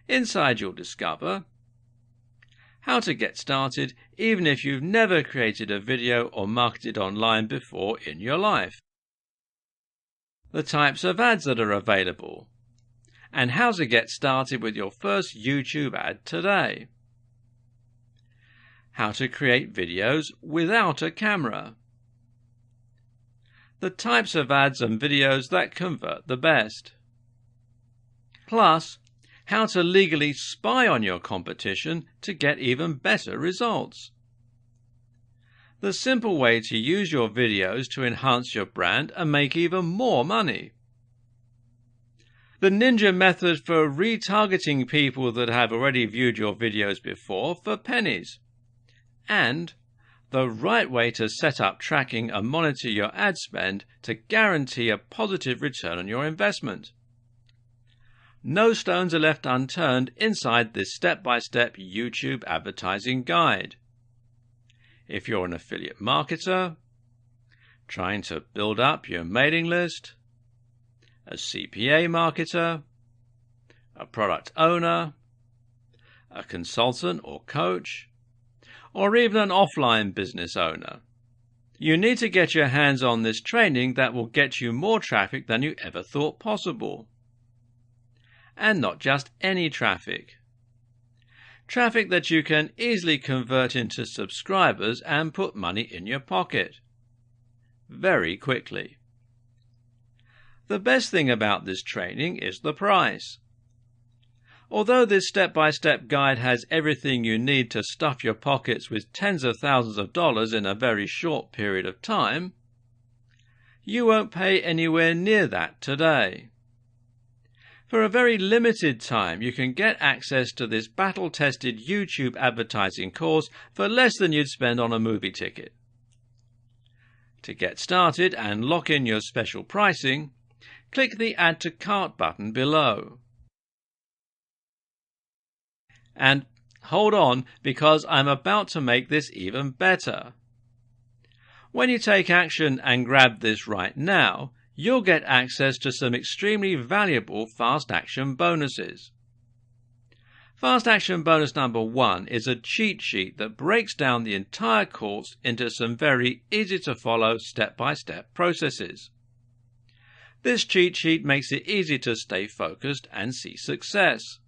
S1: Inside you'll discover how to get started even if you've never created a video or marketed online before in your life, the types of ads that are available, and how to get started with your first YouTube ad today. How to create videos without a camera. The types of ads and videos that convert the best. Plus, how to legally spy on your competition to get even better results. The simple way to use your videos to enhance your brand and make even more money. The ninja method for retargeting people that have already viewed your videos before for pennies. And the right way to set up tracking and monitor your ad spend to guarantee a positive return on your investment. No stones are left unturned inside this step-by-step YouTube advertising guide. If you're an affiliate marketer, trying to build up your mailing list, a CPA marketer, a product owner, a consultant or coach, or even an offline business owner. You need to get your hands on this training that will get you more traffic than you ever thought possible. And not just any traffic. Traffic that you can easily convert into subscribers and put money in your pocket. Very quickly. The best thing about this training is the price. Although this step-by-step guide has everything you need to stuff your pockets with tens of thousands of dollars in a very short period of time, you won't pay anywhere near that today. For a very limited time, you can get access to this battle-tested YouTube advertising course for less than you'd spend on a movie ticket. To get started and lock in your special pricing, click the Add to Cart button below. And hold on, because I'm about to make this even better. When you take action and grab this right now, you'll get access to some extremely valuable fast action bonuses. Fast action bonus number 1 is a cheat sheet that breaks down the entire course into some very easy to follow step-by-step processes. This cheat sheet makes it easy to stay focused and see success.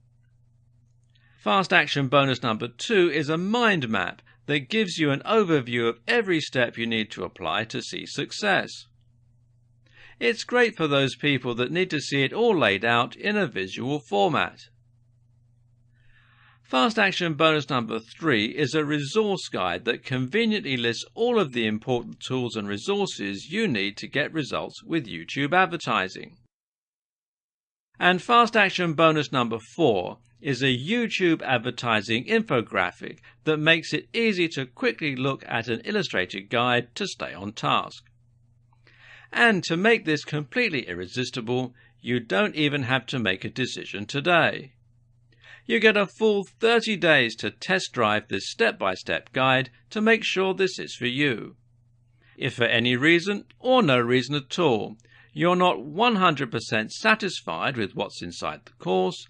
S1: Fast action bonus number 2 is a mind map that gives you an overview of every step you need to apply to see success. It's great for those people that need to see it all laid out in a visual format. Fast action bonus number 3 is a resource guide that conveniently lists all of the important tools and resources you need to get results with YouTube advertising. And fast action bonus number 4 is a YouTube advertising infographic that makes it easy to quickly look at an illustrated guide to stay on task. And to make this completely irresistible, you don't even have to make a decision today. You get a full 30 days to test drive this step-by-step guide to make sure this is for you. If for any reason, or no reason at all, you're not 100% satisfied with what's inside the course,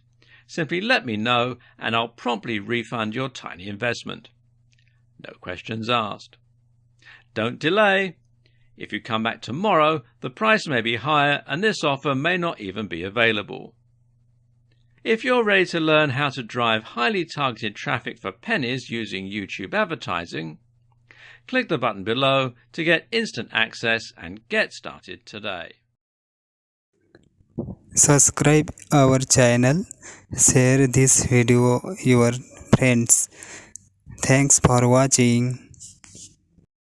S1: simply let me know and I'll promptly refund your tiny investment. No questions asked. Don't delay. If you come back tomorrow, the price may be higher and this offer may not even be available. If you're ready to learn how to drive highly targeted traffic for pennies using YouTube advertising, click the button below to get instant access and get started today.
S2: Subscribe our channel, share this video your friends. Thanks for watching.